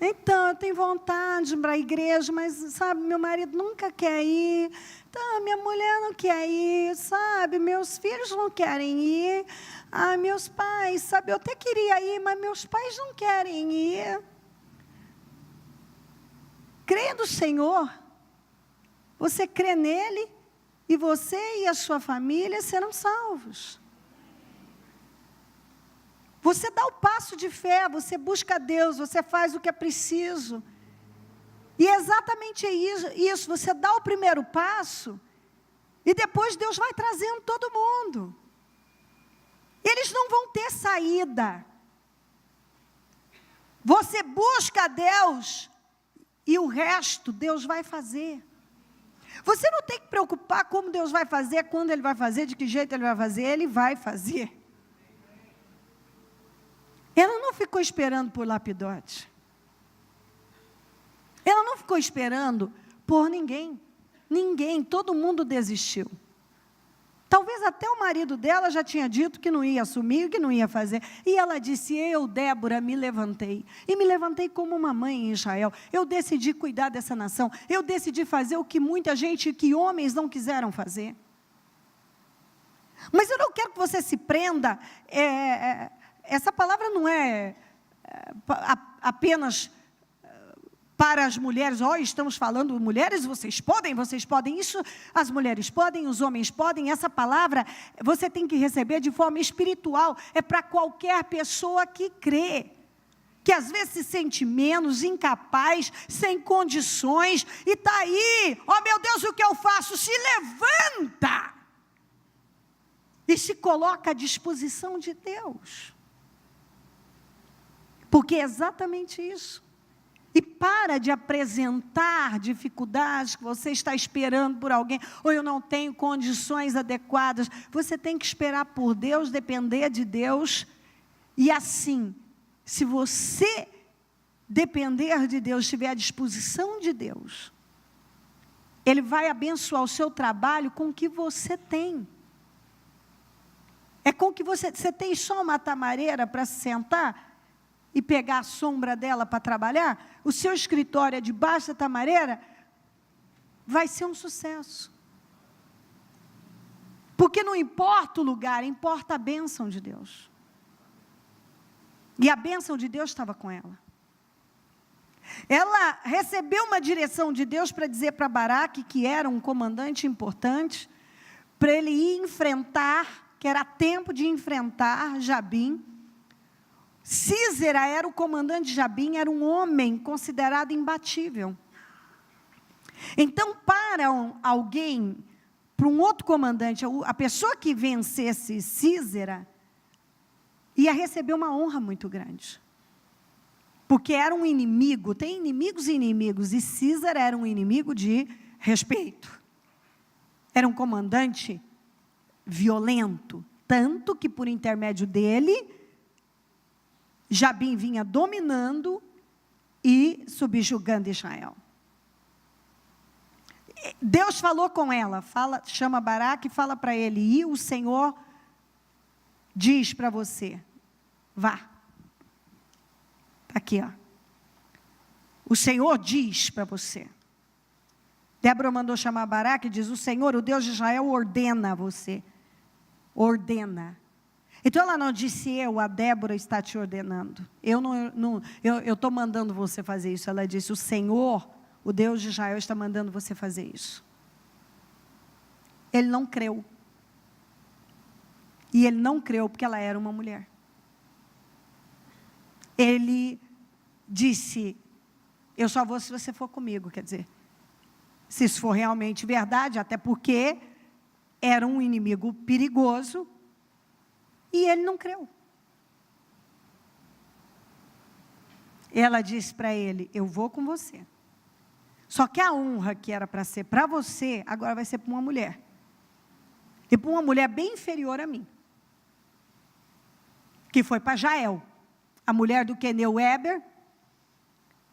Então, eu tenho vontade de ir para a igreja, mas, sabe, meu marido nunca quer ir. Então, minha mulher não quer ir, sabe? Meus filhos não querem ir. Meus pais, sabe? Eu até queria ir, mas meus pais não querem ir. Creia no Senhor. Você crê nele e você e a sua família serão salvos. Você dá o passo de fé, você busca Deus, você faz o que é preciso. E é exatamente isso, você dá o primeiro passo, e depois Deus vai trazendo todo mundo. Eles não vão ter saída. Você busca Deus, e o resto Deus vai fazer. Você não tem que preocupar como Deus vai fazer, quando Ele vai fazer, de que jeito Ele vai fazer. Ela não ficou esperando por lapidote. Ela não ficou esperando por ninguém. Ninguém, todo mundo desistiu. Talvez até o marido dela já tinha dito que não ia assumir, que não ia fazer. E ela disse: eu, Débora, me levantei. E me levantei como uma mãe em Israel. Eu decidi cuidar dessa nação. Eu decidi fazer o que muita gente, que homens não quiseram fazer. Mas eu não quero que você se prenda... Essa palavra não é apenas para as mulheres. Estamos falando mulheres, vocês podem. Isso as mulheres podem, os homens podem. Essa palavra você tem que receber de forma espiritual. É para qualquer pessoa que crê. que às vezes se sente menos, incapaz, sem condições, e está aí, oh meu Deus, o que eu faço? Se levanta e se coloca à disposição de Deus, porque é exatamente isso. E para de apresentar dificuldades que você está esperando por alguém, ou eu não tenho condições adequadas. Você tem que esperar por Deus, depender de Deus. E assim, se você depender de Deus, estiver à disposição de Deus, Ele vai abençoar o seu trabalho com o que você tem. É com o que você tem só uma tamareira para se sentar e pegar a sombra dela para trabalhar? O seu escritório é debaixo da tamareira, vai ser um sucesso. Porque não importa o lugar, importa a bênção de Deus. E a bênção de Deus estava com ela. Ela recebeu uma direção de Deus para dizer para Baraque, que era um comandante importante, para ele ir enfrentar, que era tempo de enfrentar Jabim. Sísera era o comandante de Jabim, era um homem considerado imbatível. Então, para alguém, para um outro comandante, a pessoa que vencesse Sísera, ia receber uma honra muito grande. Porque era um inimigo, tem inimigos e inimigos, e Sísera era um inimigo de respeito. Era um comandante violento, tanto que por intermédio dele, Jabim vinha dominando e subjugando Israel. Deus falou com ela, chama Baraque e fala para ele, e o Senhor diz para você, vá. Está aqui, ó. O Senhor diz para você. Débora mandou chamar Baraque e diz, o Senhor, o Deus de Israel, ordena a você. Ordena. Então ela não disse, a Débora está te ordenando. Eu estou mandando você fazer isso. Ela disse, o Senhor, o Deus de Israel, está mandando você fazer isso. Ele não creu. E ele não creu porque ela era uma mulher. Ele disse, eu só vou se você for comigo, quer dizer, se isso for realmente verdade, até porque era um inimigo perigoso, e ele não creu. Ela disse para ele, eu vou com você. Só que a honra que era para ser para você, agora vai ser para uma mulher. E para uma mulher bem inferior a mim. Que foi para Jael, a mulher do Queneu Eber,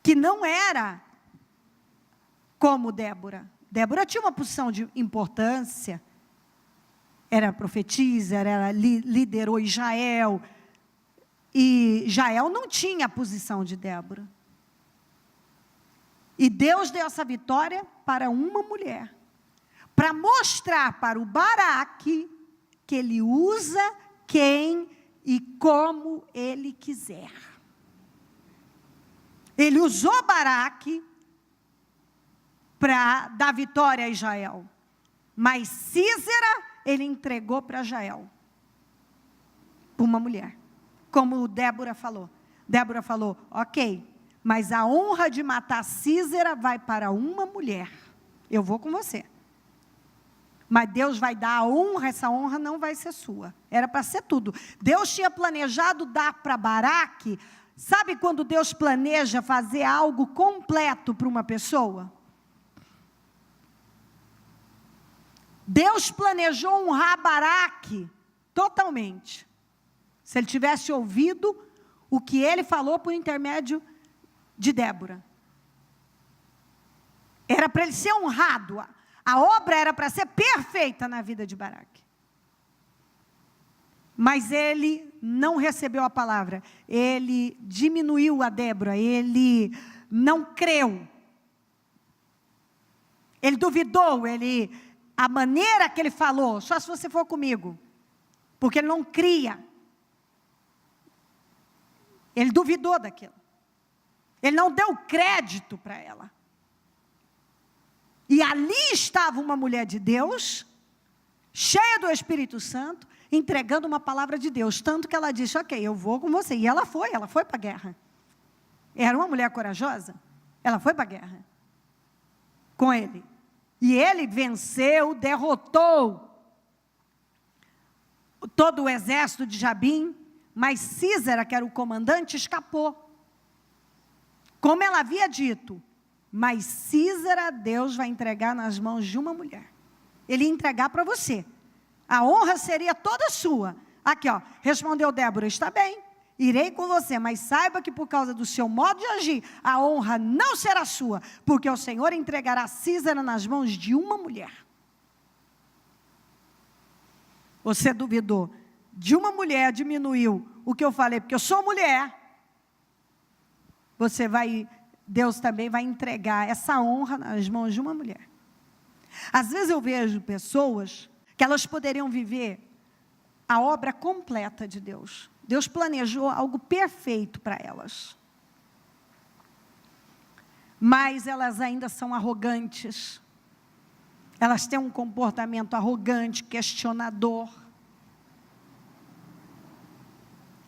que não era como Débora. Débora tinha uma posição de importância, era profetisa, liderou Israel, e Jael não tinha a posição de Débora. E Deus deu essa vitória para uma mulher, para mostrar para o Baraque que ele usa quem e como ele quiser. Ele usou Baraque para dar vitória a Israel, mas Sísera ele entregou para Jael, para uma mulher, como Débora falou. Débora falou, ok, mas a honra de matar Sísera vai para uma mulher. Eu vou com você. Mas Deus vai dar a honra, essa honra não vai ser sua. Era para ser tudo. Deus tinha planejado dar para Baraque. Sabe quando Deus planeja fazer algo completo para uma pessoa? Deus planejou honrar Baraque totalmente. Se ele tivesse ouvido o que ele falou por intermédio de Débora. Era para ele ser honrado. A obra era para ser perfeita na vida de Baraque. Mas ele não recebeu a palavra. Ele diminuiu a Débora. Ele não creu. Ele duvidou. A maneira que ele falou, só se você for comigo. Porque ele não cria. Ele duvidou daquilo. Ele não deu crédito para ela. E ali estava uma mulher de Deus, cheia do Espírito Santo, entregando uma palavra de Deus. Tanto que ela disse, ok, eu vou com você. E ela foi para a guerra. Era uma mulher corajosa. Ela foi para a guerra com ele. E ele venceu, derrotou todo o exército de Jabim, mas Sísera, que era o comandante, escapou. Como ela havia dito, mas Sísera, Deus vai entregar nas mãos de uma mulher. Ele ia entregar para você. A honra seria toda sua. Aqui, ó, respondeu Débora, está bem, irei com você, mas saiba que por causa do seu modo de agir, a honra não será sua, porque o Senhor entregará Sísera nas mãos de uma mulher. Você duvidou de uma mulher, diminuiu o que eu falei, porque eu sou mulher. Deus também vai entregar essa honra nas mãos de uma mulher. Às vezes eu vejo pessoas que elas poderiam viver a obra completa de Deus. Deus planejou algo perfeito para elas. Mas elas ainda são arrogantes. Elas têm um comportamento arrogante, questionador.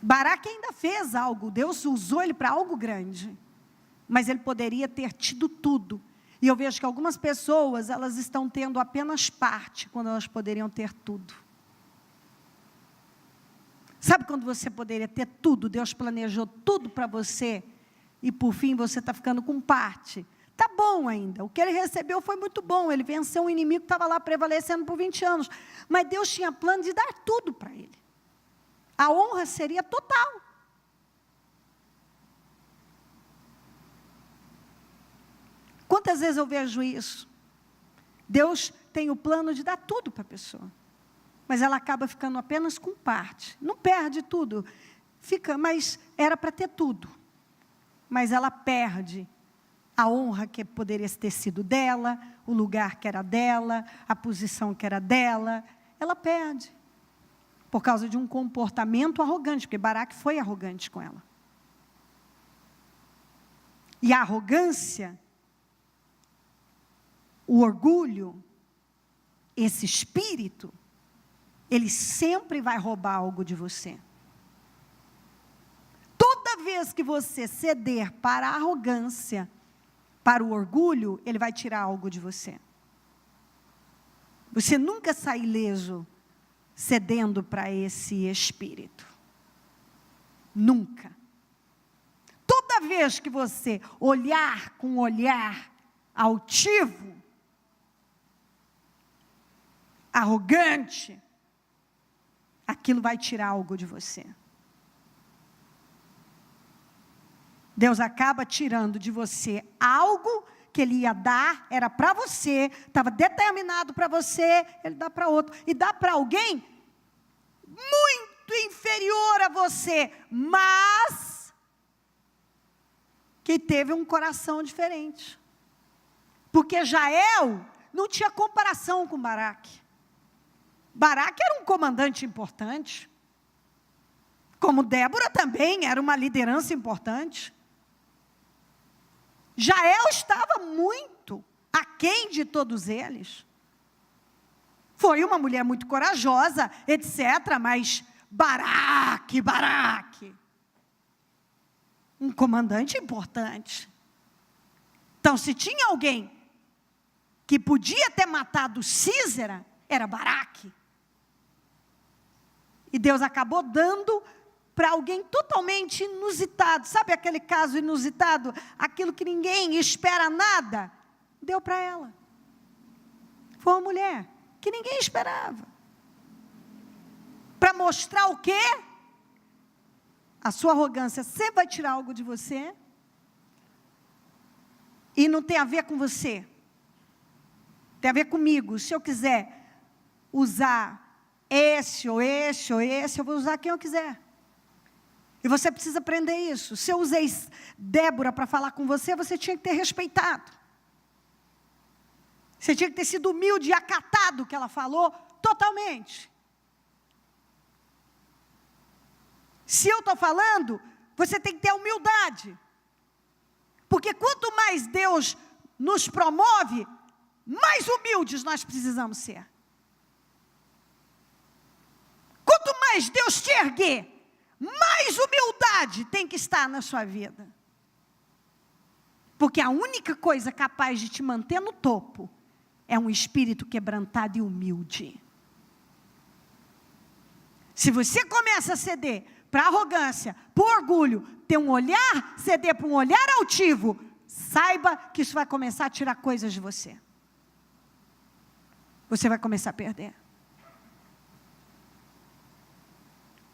Baraque ainda fez algo, Deus usou ele para algo grande. Mas ele poderia ter tido tudo. E eu vejo que algumas pessoas, elas estão tendo apenas parte, quando elas poderiam ter tudo. Sabe quando você poderia ter tudo, Deus planejou tudo para você, e por fim você está ficando com parte. Está bom ainda, o que ele recebeu foi muito bom, ele venceu um inimigo que estava lá prevalecendo por 20 anos, mas Deus tinha plano de dar tudo para ele. A honra seria total. Quantas vezes eu vejo isso? Deus tem o plano de dar tudo para a pessoa, mas ela acaba ficando apenas com parte. Não perde tudo, mas era para ter tudo. Mas ela perde a honra que poderia ter sido dela, o lugar que era dela, a posição que era dela. Ela perde, por causa de um comportamento arrogante, porque Baraque foi arrogante com ela. E a arrogância, o orgulho, esse espírito, ele sempre vai roubar algo de você. Toda vez que você ceder para a arrogância, para o orgulho, ele vai tirar algo de você. Você nunca sai ileso cedendo para esse espírito. Nunca. Toda vez que você olhar com um olhar altivo, arrogante, aquilo vai tirar algo de você. Deus acaba tirando de você algo que Ele ia dar, era para você, estava determinado para você, Ele dá para outro. E dá para alguém muito inferior a você, mas que teve um coração diferente. Porque Jael não tinha comparação com Baraque. Baraque era um comandante importante, como Débora também era uma liderança importante. Jael estava muito aquém de todos eles. Foi uma mulher muito corajosa, etc., mas Baraque, um comandante importante. Então, se tinha alguém que podia ter matado Sísera, era Baraque. E Deus acabou dando para alguém totalmente inusitado. Sabe aquele caso inusitado? Aquilo que ninguém espera nada. Deu para ela. Foi uma mulher que ninguém esperava. Para mostrar o quê? A sua arrogância sempre vai tirar algo de você. E não tem a ver com você. Tem a ver comigo. Se eu quiser usar esse, ou esse, ou esse, eu vou usar quem eu quiser. E você precisa aprender isso. Se eu usei Débora para falar com você, você tinha que ter respeitado. Você tinha que ter sido humilde e acatado o que ela falou, totalmente. Se eu estou falando, você tem que ter humildade. Porque quanto mais Deus nos promove, mais humildes nós precisamos ser. Quanto mais Deus te erguer, mais humildade tem que estar na sua vida. Porque a única coisa capaz de te manter no topo é um espírito quebrantado e humilde. Se você começa a ceder para arrogância, para orgulho, ter um olhar, ceder para um olhar altivo, saiba que isso vai começar a tirar coisas de você. Você vai começar a perder.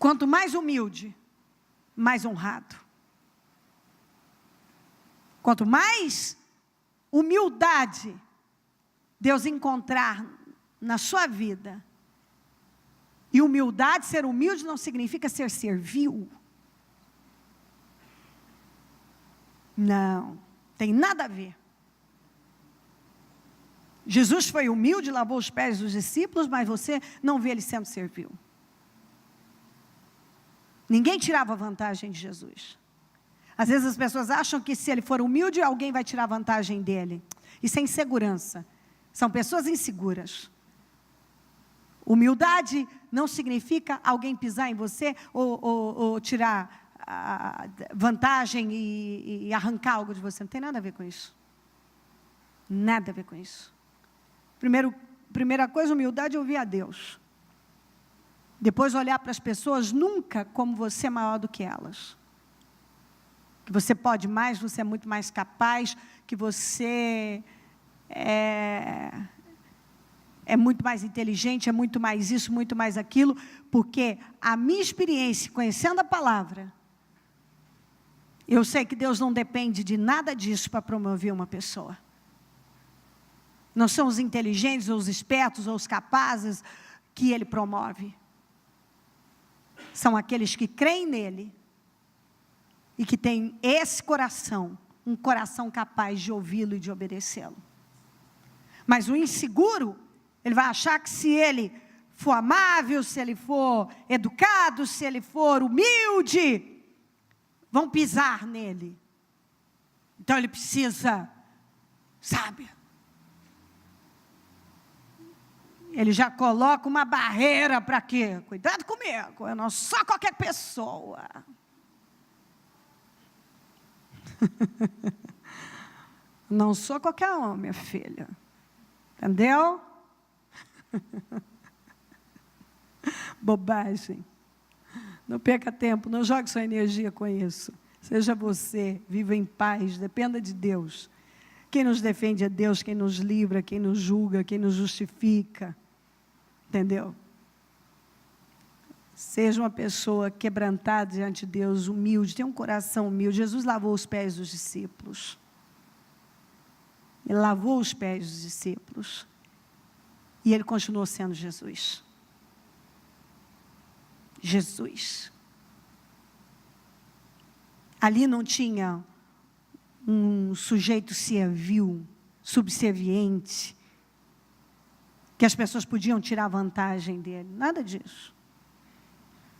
Quanto mais humilde, mais honrado. Quanto mais humildade Deus encontrar na sua vida, e humildade, ser humilde não significa ser servil. Não, tem nada a ver. Jesus foi humilde, lavou os pés dos discípulos, mas você não vê ele sendo servil. Ninguém tirava vantagem de Jesus. Às vezes as pessoas acham que se ele for humilde, alguém vai tirar vantagem dele. Isso é insegurança. São pessoas inseguras. Humildade não significa alguém pisar em você ou tirar vantagem e arrancar algo de você. Não tem nada a ver com isso. Nada a ver com isso. Primeira coisa, humildade é ouvir a Deus. Depois olhar para as pessoas nunca como você é maior do que elas. Que você pode mais, você é muito mais capaz, que você é muito mais inteligente, é muito mais isso, muito mais aquilo, porque a minha experiência, conhecendo a palavra, eu sei que Deus não depende de nada disso para promover uma pessoa. Não são os inteligentes, ou os espertos, ou os capazes que Ele promove. São aqueles que creem nele e que têm esse coração, um coração capaz de ouvi-lo e de obedecê-lo. Mas o inseguro, ele vai achar que se ele for amável, se ele for educado, se ele for humilde, vão pisar nele. Então ele precisa, sabe? Ele já coloca uma barreira para quê? Cuidado comigo, eu não sou qualquer pessoa. Não sou qualquer homem, minha filha. Entendeu? Bobagem. Não perca tempo, não jogue sua energia com isso. Seja você, viva em paz, dependa de Deus. Quem nos defende é Deus, quem nos livra, quem nos julga, quem nos justifica. Entendeu? Seja uma pessoa quebrantada diante de Deus, humilde, tenha um coração humilde. Jesus lavou os pés dos discípulos. Ele lavou os pés dos discípulos. E ele continuou sendo Jesus. Jesus. Ali não tinha um sujeito servil, subserviente, que as pessoas podiam tirar vantagem dele. Nada disso.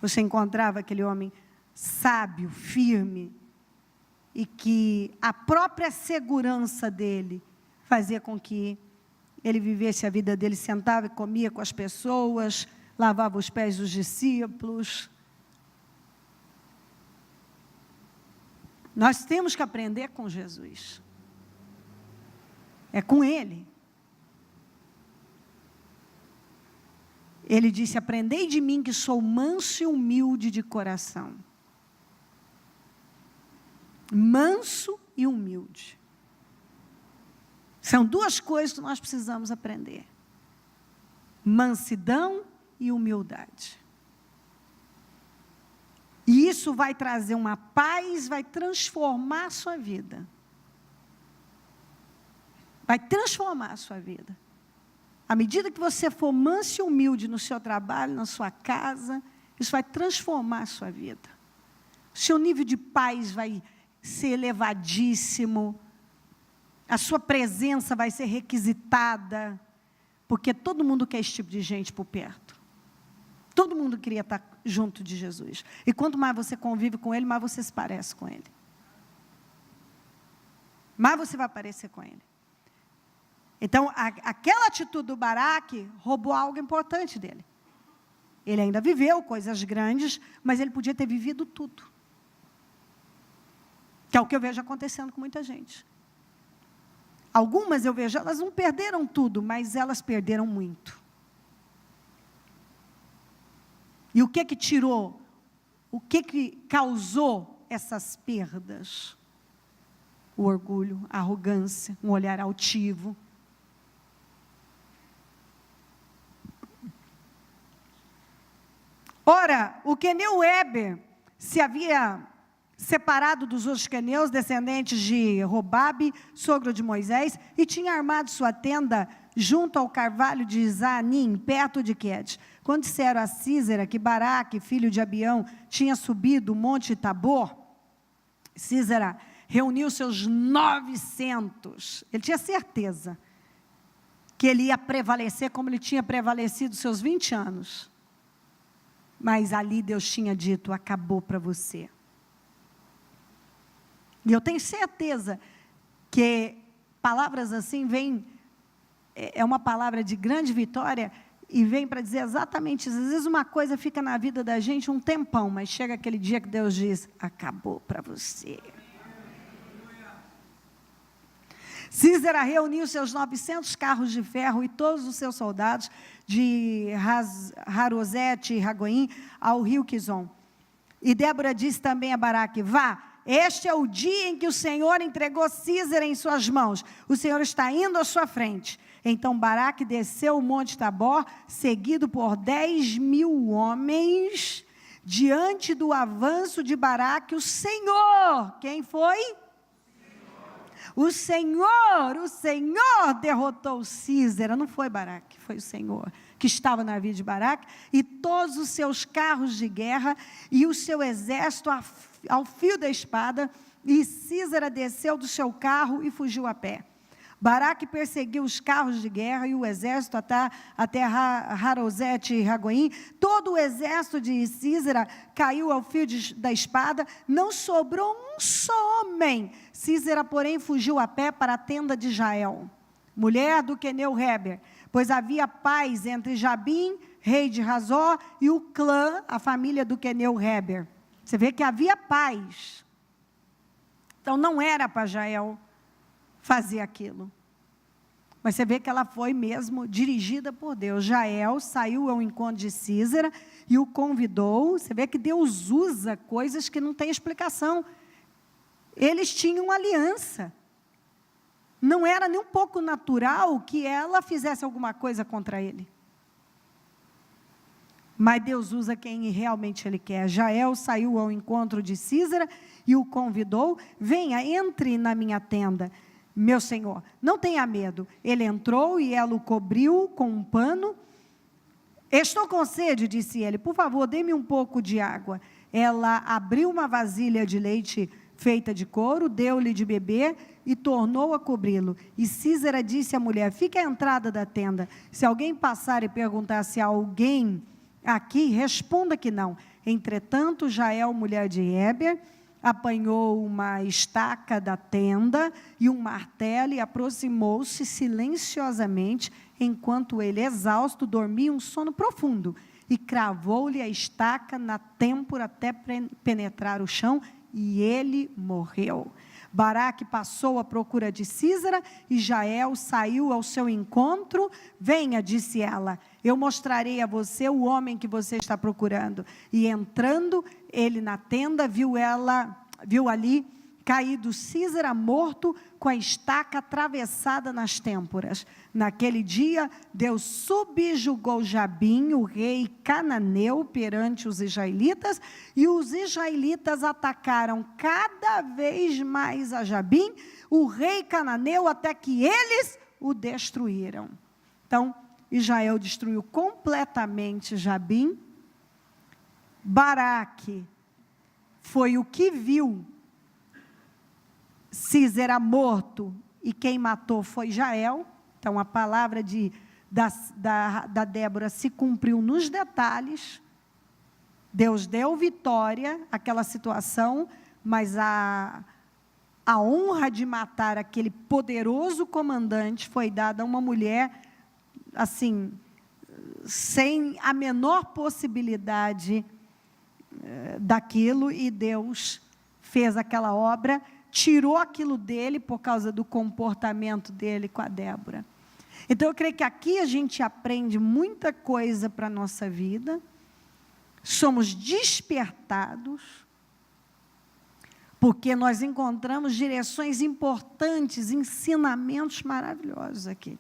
Você encontrava aquele homem sábio, firme, e que a própria segurança dele fazia com que ele vivesse a vida dele, sentava e comia com as pessoas, lavava os pés dos discípulos. Nós temos que aprender com Jesus. É com Ele. Ele disse, aprendei de mim que sou manso e humilde de coração. Manso e humilde. São duas coisas que nós precisamos aprender. Mansidão e humildade. E isso vai trazer uma paz, vai transformar a sua vida. Vai transformar a sua vida. À medida que você for manso e humilde no seu trabalho, na sua casa, isso vai transformar a sua vida. O seu nível de paz vai ser elevadíssimo. A sua presença vai ser requisitada. Porque todo mundo quer esse tipo de gente por perto. Todo mundo queria estar junto de Jesus. E quanto mais você convive com Ele, mais você se parece com Ele. Mais você vai parecer com Ele. Então, aquela atitude do Baraque roubou algo importante dele. Ele ainda viveu coisas grandes, mas ele podia ter vivido tudo. Que é o que eu vejo acontecendo com muita gente. Algumas eu vejo, elas não perderam tudo, mas elas perderam muito. E o que tirou? O que causou essas perdas? O orgulho, a arrogância, um olhar altivo. Ora, o queneu Heber se havia separado dos outros queneus, descendentes de Robabe, sogro de Moisés, e tinha armado sua tenda junto ao carvalho de Zaanim, perto de Quede. Quando disseram a Sísera que Baraque, filho de Abião, tinha subido o monte Tabor, Sísera reuniu seus 900. Ele tinha certeza que ele ia prevalecer como ele tinha prevalecido seus 20 anos. Mas ali Deus tinha dito, acabou para você. E eu tenho certeza que palavras assim vêm, é uma palavra de grande vitória, e vem para dizer exatamente isso. Às vezes uma coisa fica na vida da gente um tempão, mas chega aquele dia que Deus diz, acabou para você. Sísera reuniu seus 900 carros de ferro e todos os seus soldados de Harosete e Ragoim ao rio Quizon. E Débora disse também a Baraque, vá, este é o dia em que o Senhor entregou Sísera em suas mãos. O Senhor está indo à sua frente. Então Baraque desceu o monte Tabor, seguido por 10.000 homens, diante do avanço de Baraque, o Senhor. Quem foi? O Senhor derrotou Sísera, não foi Baraque, foi o Senhor, que estava na vida de Baraque, e todos os seus carros de guerra, e o seu exército ao fio da espada, e Sísera desceu do seu carro e fugiu a pé. Baraque perseguiu os carros de guerra e o exército até Harosete e Ragoim. Todo o exército de Sísera caiu ao fio da espada, não sobrou um só homem. Sísera, porém, fugiu a pé para a tenda de Jael, mulher do queneu Heber, pois havia paz entre Jabim, rei de Razó, e o clã, a família do queneu Heber. Você vê que havia paz. Então não era para Jael fazer aquilo. Mas você vê que ela foi mesmo dirigida por Deus. Jael saiu ao encontro de Sísera e o convidou. Você vê que Deus usa coisas que não tem explicação. Eles tinham aliança. Não era nem um pouco natural que ela fizesse alguma coisa contra ele. Mas Deus usa quem realmente Ele quer. Jael saiu ao encontro de Sísera e o convidou. Venha, entre na minha tenda, meu senhor, não tenha medo. Ele entrou e ela o cobriu com um pano. Estou com sede, disse ele, por favor, dê-me um pouco de água. Ela abriu uma vasilha de leite feita de couro, deu-lhe de beber e tornou a cobri-lo. E Sísera disse à mulher, fique à entrada da tenda. Se alguém passar e perguntar se há alguém aqui, responda que não. Entretanto, Jael, mulher de Heber, apanhou uma estaca da tenda e um martelo e aproximou-se silenciosamente, enquanto ele, exausto, dormia um sono profundo, e cravou-lhe a estaca na têmpora até penetrar o chão, e ele morreu. Baraque passou à procura de Sísera, e Jael saiu ao seu encontro. Venha, disse ela, eu mostrarei a você o homem que você está procurando. E entrando ele na tenda, viu ali caído Sísera morto, com a estaca atravessada nas têmporas. Naquele dia, Deus subjugou Jabim, o rei cananeu, perante os israelitas, e os israelitas atacaram cada vez mais a Jabim, o rei cananeu, até que eles o destruíram. Então, Israel destruiu completamente Jabim. Baraque foi o que viu Sísera morto, e quem matou foi Jael. Então a palavra da Débora se cumpriu nos detalhes. Deus deu vitória àquela situação, mas a honra de matar aquele poderoso comandante foi dada a uma mulher, assim, sem a menor possibilidade daquilo, e Deus fez aquela obra, tirou aquilo dele por causa do comportamento dele com a Débora. Então eu creio que aqui a gente aprende muita coisa para a nossa vida, somos despertados, porque nós encontramos direções importantes, ensinamentos maravilhosos aqui,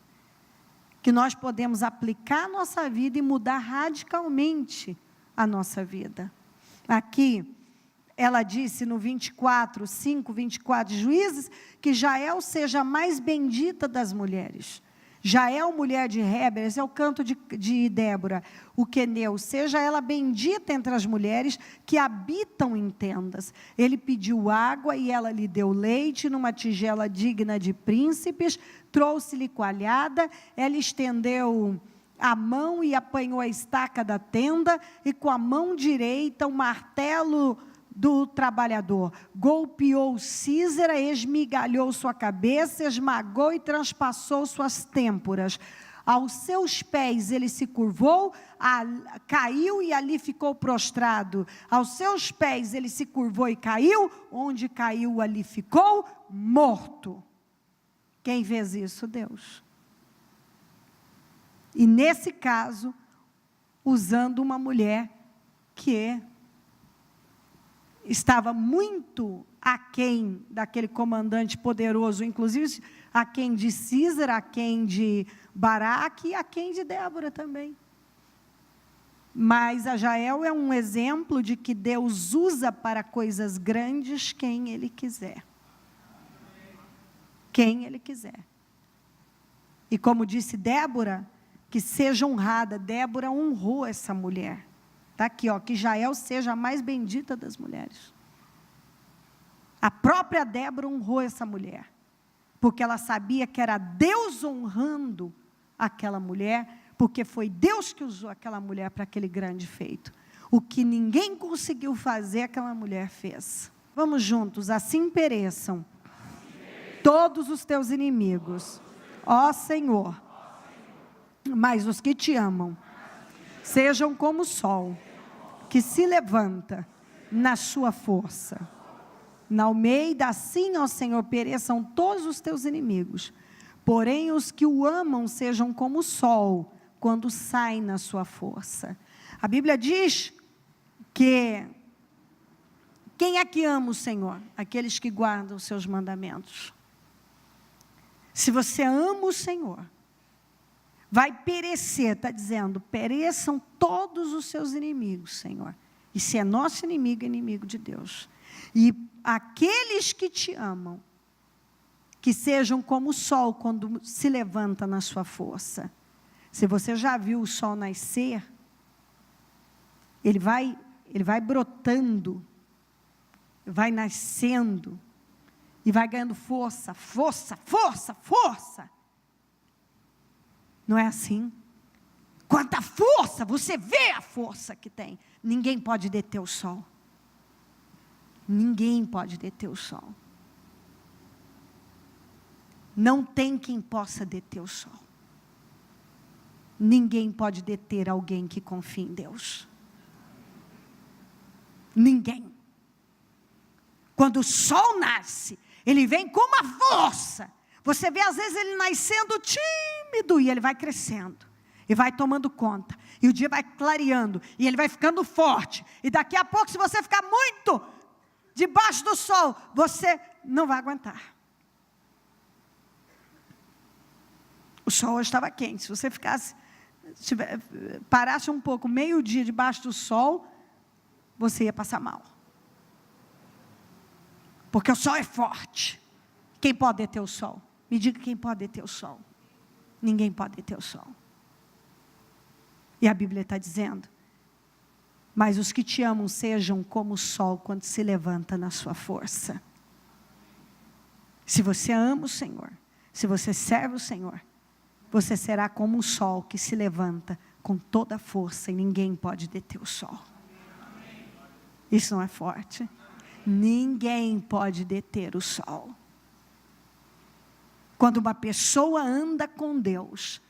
que nós podemos aplicar à nossa vida e mudar radicalmente a nossa vida. Aqui, ela disse no 5:24, Juízes, que Jael seja a mais bendita das mulheres. Jael, mulher de Heber, esse é o canto de Débora, o queneu, seja ela bendita entre as mulheres que habitam em tendas. Ele pediu água e ela lhe deu leite numa tigela digna de príncipes, trouxe-lhe coalhada, ela estendeu a mão e apanhou a estaca da tenda, e com a mão direita o martelo do trabalhador, golpeou Sísera, esmigalhou sua cabeça, esmagou e transpassou suas têmporas. Aos seus pés ele se curvou, caiu e ali ficou prostrado. Aos seus pés ele se curvou e caiu, onde caiu ali ficou morto. Quem fez isso? Deus. E nesse caso, usando uma mulher que estava muito aquém daquele comandante poderoso, inclusive aquém de Sísera, aquém de Baraque e aquém de Débora também. Mas a Jael é um exemplo de que Deus usa para coisas grandes quem Ele quiser. Quem Ele quiser. E como disse Débora, que seja honrada. Débora honrou essa mulher. Está aqui, ó, que Jael seja a mais bendita das mulheres. A própria Débora honrou essa mulher, porque ela sabia que era Deus honrando aquela mulher, porque foi Deus que usou aquela mulher para aquele grande feito. O que ninguém conseguiu fazer, aquela mulher fez. Vamos juntos, assim pereçam todos os teus inimigos, ó Senhor, mas os que te amam sejam como o sol, que se levanta na sua força. Na Almeida, assim, ó Senhor, pereçam todos os teus inimigos, porém os que o amam sejam como o sol, quando sai na sua força. A Bíblia diz que quem é que ama o Senhor? Aqueles que guardam os seus mandamentos. Se você ama o Senhor, vai perecer, está dizendo, pereçam todos os seus inimigos, Senhor. E se é nosso inimigo, é inimigo de Deus. E aqueles que te amam, que sejam como o sol quando se levanta na sua força. Se você já viu o sol nascer, ele vai brotando, vai nascendo, e vai ganhando força, força, força, força. Não é assim? Quanta força, você vê a força que tem. Ninguém pode deter o sol. Ninguém pode deter o sol. Não tem quem possa deter o sol. Ninguém pode deter alguém que confia em Deus. Ninguém. Quando o sol nasce, ele vem com uma força. Você vê, às vezes, ele nascendo tímido, e ele vai crescendo, e vai tomando conta, e o dia vai clareando, e ele vai ficando forte, e daqui a pouco, se você ficar muito debaixo do sol, você não vai aguentar. O sol hoje estava quente, se você parasse um pouco, meio-dia debaixo do sol, você ia passar mal. Porque o sol é forte. Quem pode deter o sol? Me diga quem pode deter o sol. Ninguém pode deter o sol. E a Bíblia está dizendo, mas os que te amam sejam como o sol quando se levanta na sua força. Se você ama o Senhor, se você serve o Senhor, você será como o sol que se levanta com toda a força e ninguém pode deter o sol. Isso não é forte? Ninguém pode deter o sol. Quando uma pessoa anda com Deus,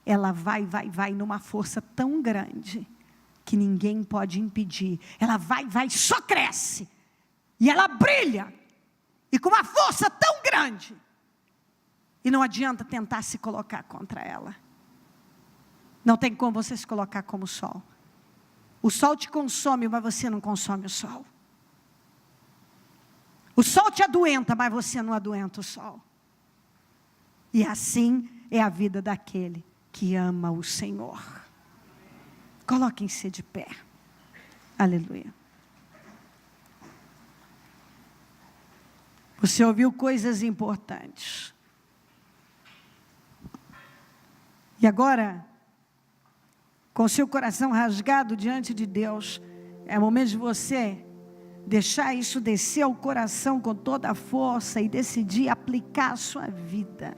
ela vai numa força tão grande que ninguém pode impedir. Ela vai, só cresce. E ela brilha. e com uma força tão grande, e não adianta tentar se colocar contra ela. Não tem como você se colocar como o sol. O sol te consome, mas você não consome o sol. O sol te adoenta, mas você não adoenta o sol. E assim é a vida daquele que ama o Senhor. Coloquem-se de pé. Aleluia. Você ouviu coisas importantes. E agora, com seu coração rasgado diante de Deus, é momento de você deixar isso descer ao coração com toda a força e decidir aplicar a sua vida.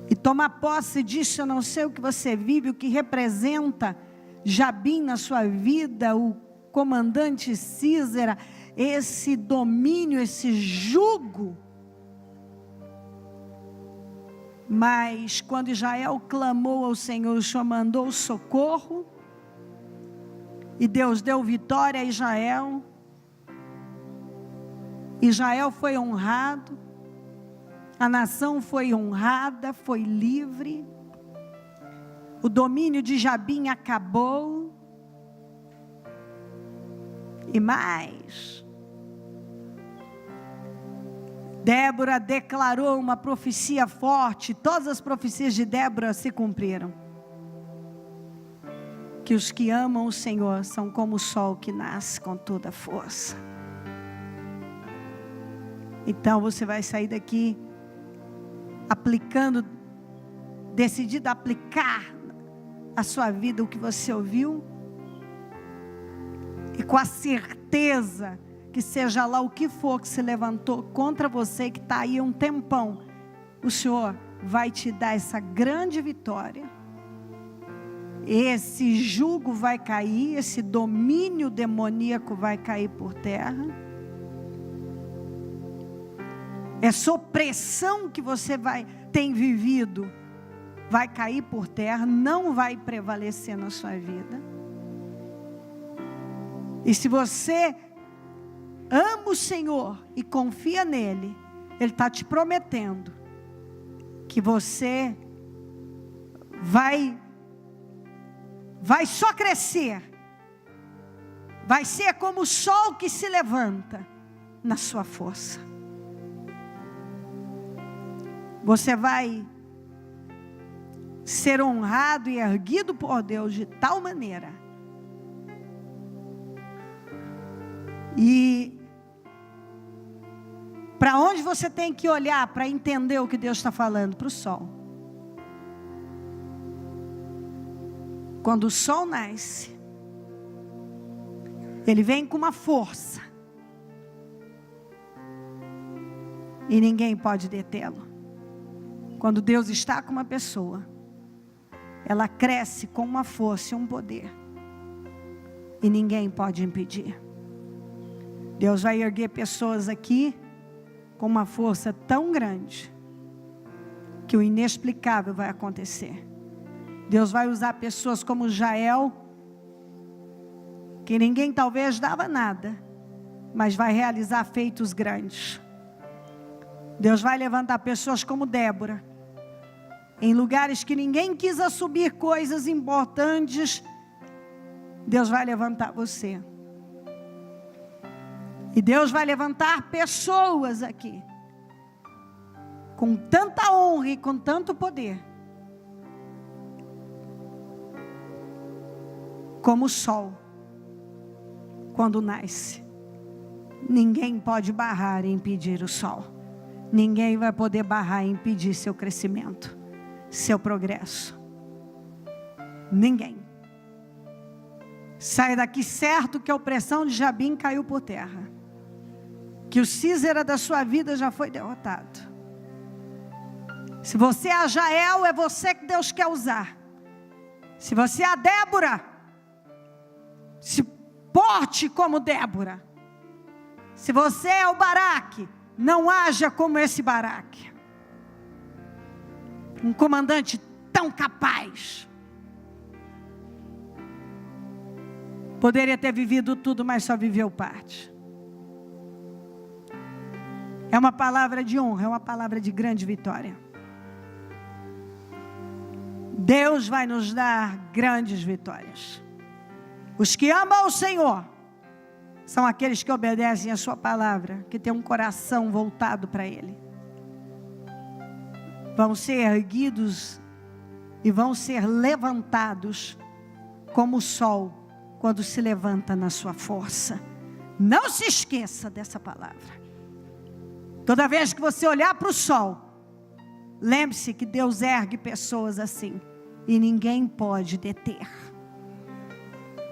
E tomar posse disso. Eu não sei o que você vive, o que representa Jabim na sua vida, o comandante Sísera, esse domínio, esse jugo. Mas quando Israel clamou ao Senhor, o Senhor mandou socorro, e Deus deu vitória a Israel. Israel foi honrado, a nação foi honrada, foi livre, o domínio de Jabim acabou. E mais, Débora declarou uma profecia forte. Todas as profecias de Débora se cumpriram. Que os que amam o Senhor são como o sol que nasce com toda a força. Então você vai sair daqui aplicando, decidido a aplicar a sua vida o que você ouviu, e com a certeza que seja lá o que for que se levantou contra você, que está aí há um tempão, o Senhor vai te dar essa grande vitória. Esse jugo vai cair, esse domínio demoníaco vai cair por terra. Essa opressão que você tem vivido vai cair por terra, não vai prevalecer na sua vida. E se você ama o Senhor e confia nele, Ele está te prometendo que você vai só crescer, vai ser como o sol que se levanta na sua força. Você vai ser honrado e erguido por Deus de tal maneira. E para onde você tem que olhar para entender o que Deus está falando? Para o sol. Quando o sol nasce, ele vem com uma força, e ninguém pode detê-lo. Quando Deus está com uma pessoa, ela cresce com uma força e um poder, e ninguém pode impedir. Deus vai erguer pessoas aqui com uma força tão grande que o inexplicável vai acontecer. Deus vai usar pessoas como Jael, que ninguém talvez dava nada, mas vai realizar feitos grandes. Deus vai levantar pessoas como Débora, em lugares que ninguém quis assumir coisas importantes. Deus vai levantar você. E Deus vai levantar pessoas aqui, com tanta honra e com tanto poder, como o sol, quando nasce. Ninguém pode barrar e impedir o sol. Ninguém vai poder barrar e impedir seu crescimento, seu progresso. Ninguém. Sai daqui certo que a opressão de Jabim caiu por terra, que o Sísera da sua vida já foi derrotado. Se você é a Jael, é você que Deus quer usar. Se você é a Débora, se porte como Débora. Se você é o Baraque, não haja como esse Baraque, um comandante tão capaz. Poderia ter vivido tudo, mas só viveu parte. É uma palavra de honra, é uma palavra de grande vitória. Deus vai nos dar grandes vitórias. Os que amam o Senhor são aqueles que obedecem a sua palavra, que têm um coração voltado para Ele. Vão ser erguidos e vão ser levantados como o sol quando se levanta na sua força. Não se esqueça dessa palavra. Toda vez que você olhar para o sol, lembre-se que Deus ergue pessoas assim e ninguém pode deter.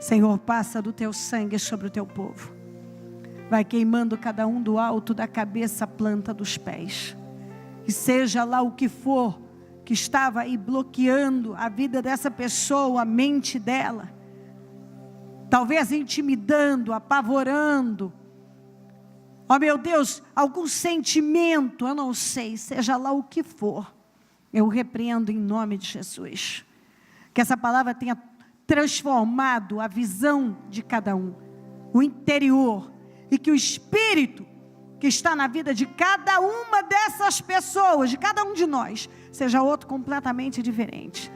Senhor, passa do teu sangue sobre o teu povo. Vai queimando cada um do alto da cabeça à planta dos pés. E seja lá o que for que estava aí bloqueando a vida dessa pessoa, a mente dela, talvez intimidando, apavorando, ó meu Deus, algum sentimento, eu não sei, seja lá o que for, eu repreendo em nome de Jesus. Que essa palavra tenha transformado a visão de cada um, o interior, e que o Espírito que está na vida de cada uma dessas pessoas, de cada um de nós, seja outro completamente diferente.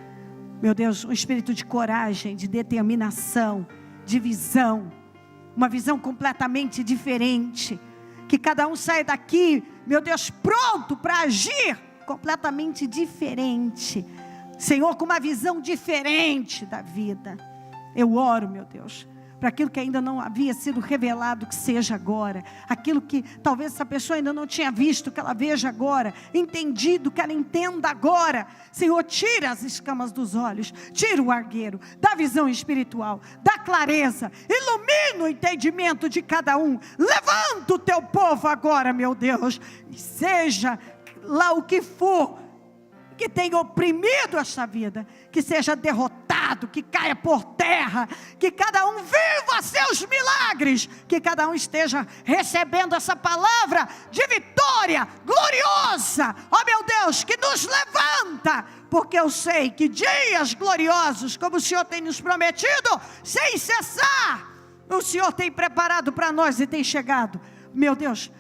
Meu Deus, um espírito de coragem, de determinação, de visão, uma visão completamente diferente. Que cada um saia daqui, meu Deus, pronto para agir completamente diferente. Senhor, com uma visão diferente da vida. Eu oro, meu Deus, para aquilo que ainda não havia sido revelado, que seja agora. Aquilo que talvez essa pessoa ainda não tinha visto, que ela veja agora. Entendido, que ela entenda agora. Senhor, tira as escamas dos olhos, tira o argueiro, dá visão espiritual, dá clareza, ilumina o entendimento de cada um. Levanta o teu povo agora, meu Deus, e seja lá o que for que tenha oprimido esta vida, que seja derrotado, que caia por terra, que cada um viva seus milagres, que cada um esteja recebendo essa palavra de vitória gloriosa, ó meu Deus, que nos levanta, porque eu sei que dias gloriosos, como o Senhor tem nos prometido, sem cessar, o Senhor tem preparado para nós e tem chegado, meu Deus.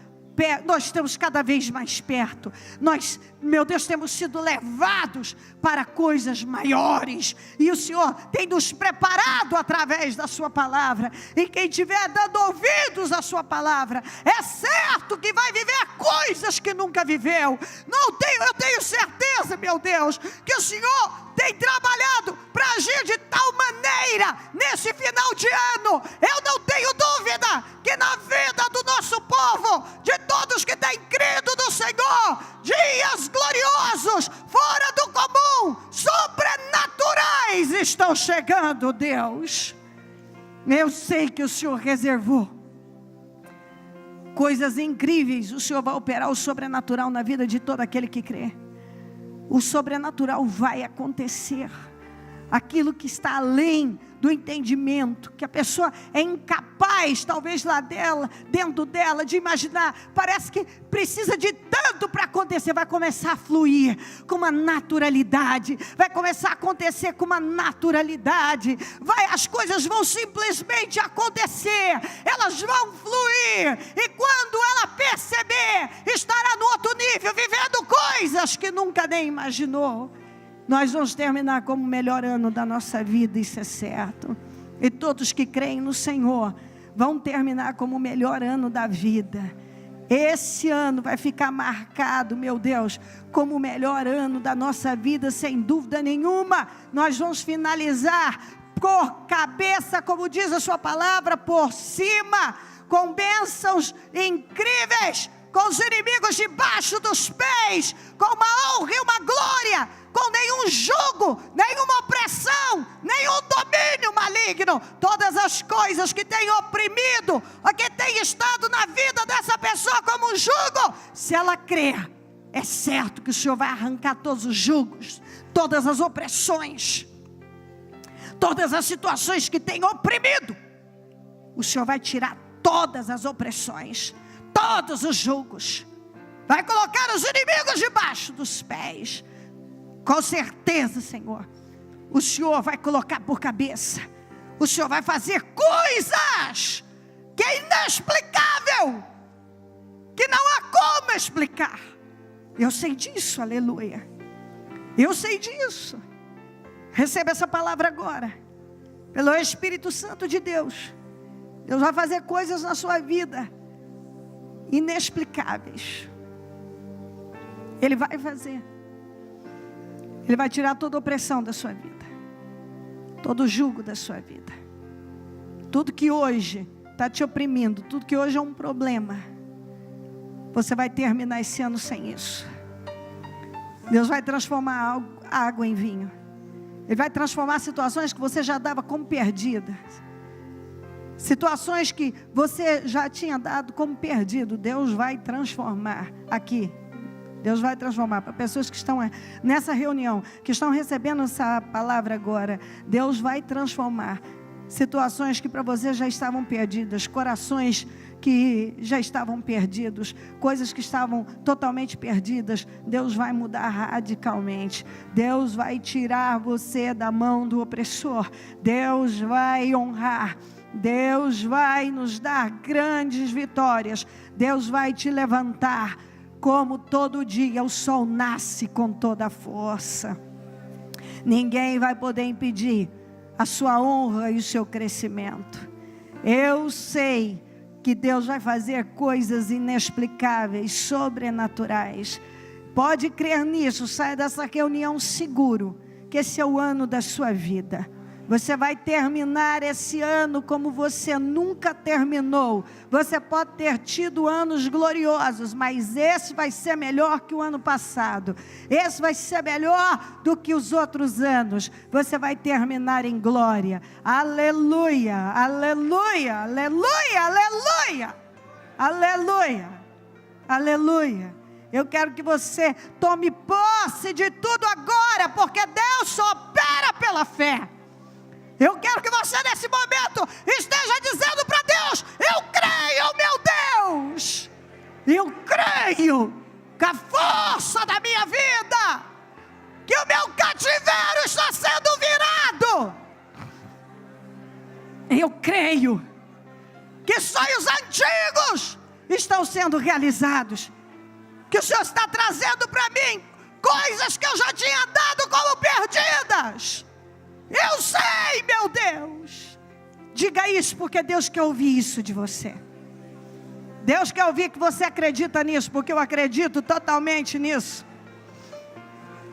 Nós estamos cada vez mais perto. Nós, meu Deus, temos sido levados para coisas maiores. E o Senhor tem nos preparado através da sua palavra. E quem estiver dando ouvidos à sua palavra, é certo que vai viver coisas que nunca viveu. Eu tenho certeza, meu Deus, que o Senhor tem trabalhado para agir de tal maneira nesse final de ano. Eu não tenho dúvida que na vida do nosso povo, de todos que têm crido no Senhor, dias gloriosos, fora do comum, sobrenaturais estão chegando, Deus. Eu sei que o Senhor reservou coisas incríveis. O Senhor vai operar o sobrenatural na vida de todo aquele que crê. O sobrenatural vai acontecer. Aquilo que está além do entendimento, que a pessoa é incapaz, talvez lá dela, dentro dela, de imaginar, parece que precisa de tanto para acontecer, vai começar a fluir com uma naturalidade, vai começar a acontecer com uma naturalidade, as coisas vão simplesmente acontecer, elas vão fluir, e quando ela perceber, estará no outro nível, vivendo coisas que nunca nem imaginou. Nós vamos terminar como o melhor ano da nossa vida, isso é certo. E todos que creem no Senhor vão terminar como o melhor ano da vida. Esse ano vai ficar marcado, meu Deus, como o melhor ano da nossa vida, sem dúvida nenhuma. Nós vamos finalizar por cabeça, como diz a sua palavra, por cima, com bênçãos incríveis, com os inimigos debaixo dos pés, com uma honra e uma glória, com nenhum jugo, nenhuma opressão, nenhum domínio maligno. Todas as coisas que têm oprimido, ou que têm estado na vida dessa pessoa como um jugo, se ela crer, é certo que o Senhor vai arrancar todos os jugos, todas as opressões, todas as situações que têm oprimido. O Senhor vai tirar todas as opressões, todos os julgos, vai colocar os inimigos debaixo dos pés. Com certeza, Senhor, o Senhor vai colocar por cabeça O Senhor vai fazer coisas que é inexplicável, que não há como explicar. Eu sei disso, aleluia. Eu sei disso. Receba essa palavra agora, pelo Espírito Santo de Deus. Deus vai fazer coisas na sua vida inexplicáveis. Ele vai fazer. Ele vai tirar toda a opressão da sua vida, todo o jugo da sua vida. Tudo que hoje está te oprimindo, tudo que hoje é um problema, você vai terminar esse ano sem isso. Deus vai transformar água em vinho. Ele vai transformar situações que você já dava como perdidas. Situações que você já tinha dado como perdido, Deus vai transformar aqui. Deus vai transformar. Para pessoas que estão nessa reunião, que estão recebendo essa palavra agora, Deus vai transformar situações que para você já estavam perdidas, corações que já estavam perdidos, coisas que estavam totalmente perdidas. Deus vai mudar radicalmente. Deus vai tirar você da mão do opressor. Deus vai honrar. Deus vai nos dar grandes vitórias. Deus vai te levantar, como todo dia o sol nasce com toda a força. Ninguém vai poder impedir a sua honra e o seu crescimento. Eu sei que Deus vai fazer coisas inexplicáveis, sobrenaturais. Pode crer nisso. Saia dessa reunião seguro que esse é o ano da sua vida. Você vai terminar esse ano como você nunca terminou. Você pode ter tido anos gloriosos, mas esse vai ser melhor que o ano passado. Esse vai ser melhor do que os outros anos. Você vai terminar em glória. Aleluia, aleluia, aleluia, aleluia, aleluia, aleluia. Eu quero que você tome posse de tudo agora, porque Deus só opera pela fé. Eu quero que você nesse momento esteja dizendo para Deus: eu creio, meu Deus, eu creio que a força da minha vida, que o meu cativeiro está sendo virado. Eu creio que sonhos antigos estão sendo realizados, que o Senhor está trazendo para mim coisas que eu já tinha dado como perdidas. Eu sei, meu Deus. Diga isso, porque Deus quer ouvir isso de você. Deus quer ouvir que você acredita nisso, porque eu acredito totalmente nisso.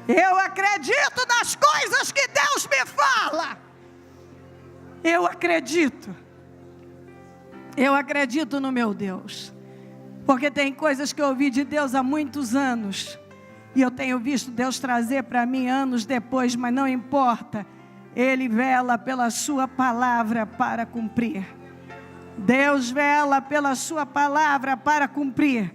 Eu acredito nas coisas que Deus me fala. Eu acredito. Eu acredito no meu Deus, porque tem coisas que eu ouvi de Deus há muitos anos, e eu tenho visto Deus trazer para mim anos depois, mas não importa. Ele vela pela sua palavra para cumprir. Deus vela pela sua palavra para cumprir.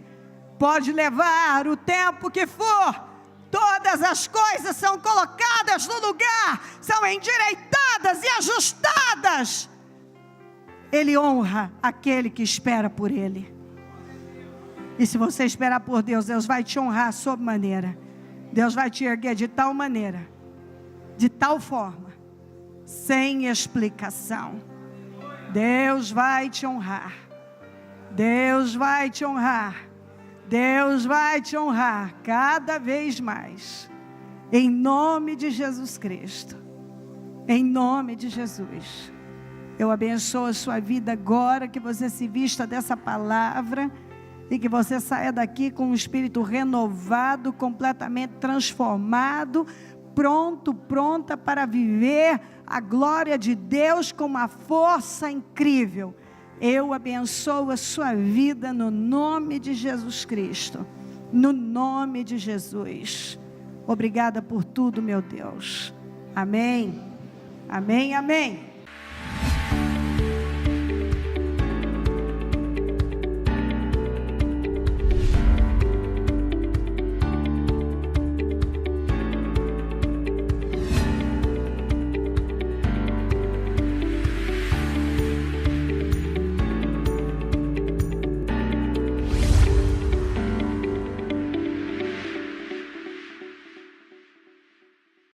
Pode levar o tempo que for. Todas as coisas são colocadas no lugar, são endireitadas e ajustadas. Ele honra aquele que espera por Ele. E se você esperar por Deus, Deus vai te honrar sob maneira. Deus vai te erguer de tal maneira, de tal forma, sem explicação. Deus vai te honrar. Deus vai te honrar. Deus vai te honrar cada vez mais. Em nome de Jesus Cristo. Em nome de Jesus. Eu abençoo a sua vida agora, que você se vista dessa palavra e que você saia daqui com um espírito renovado, completamente transformado, pronta para viver a glória de Deus com uma força incrível. Eu abençoo a sua vida no nome de Jesus Cristo, no nome de Jesus. Obrigada por tudo, meu Deus. Amém, amém, amém.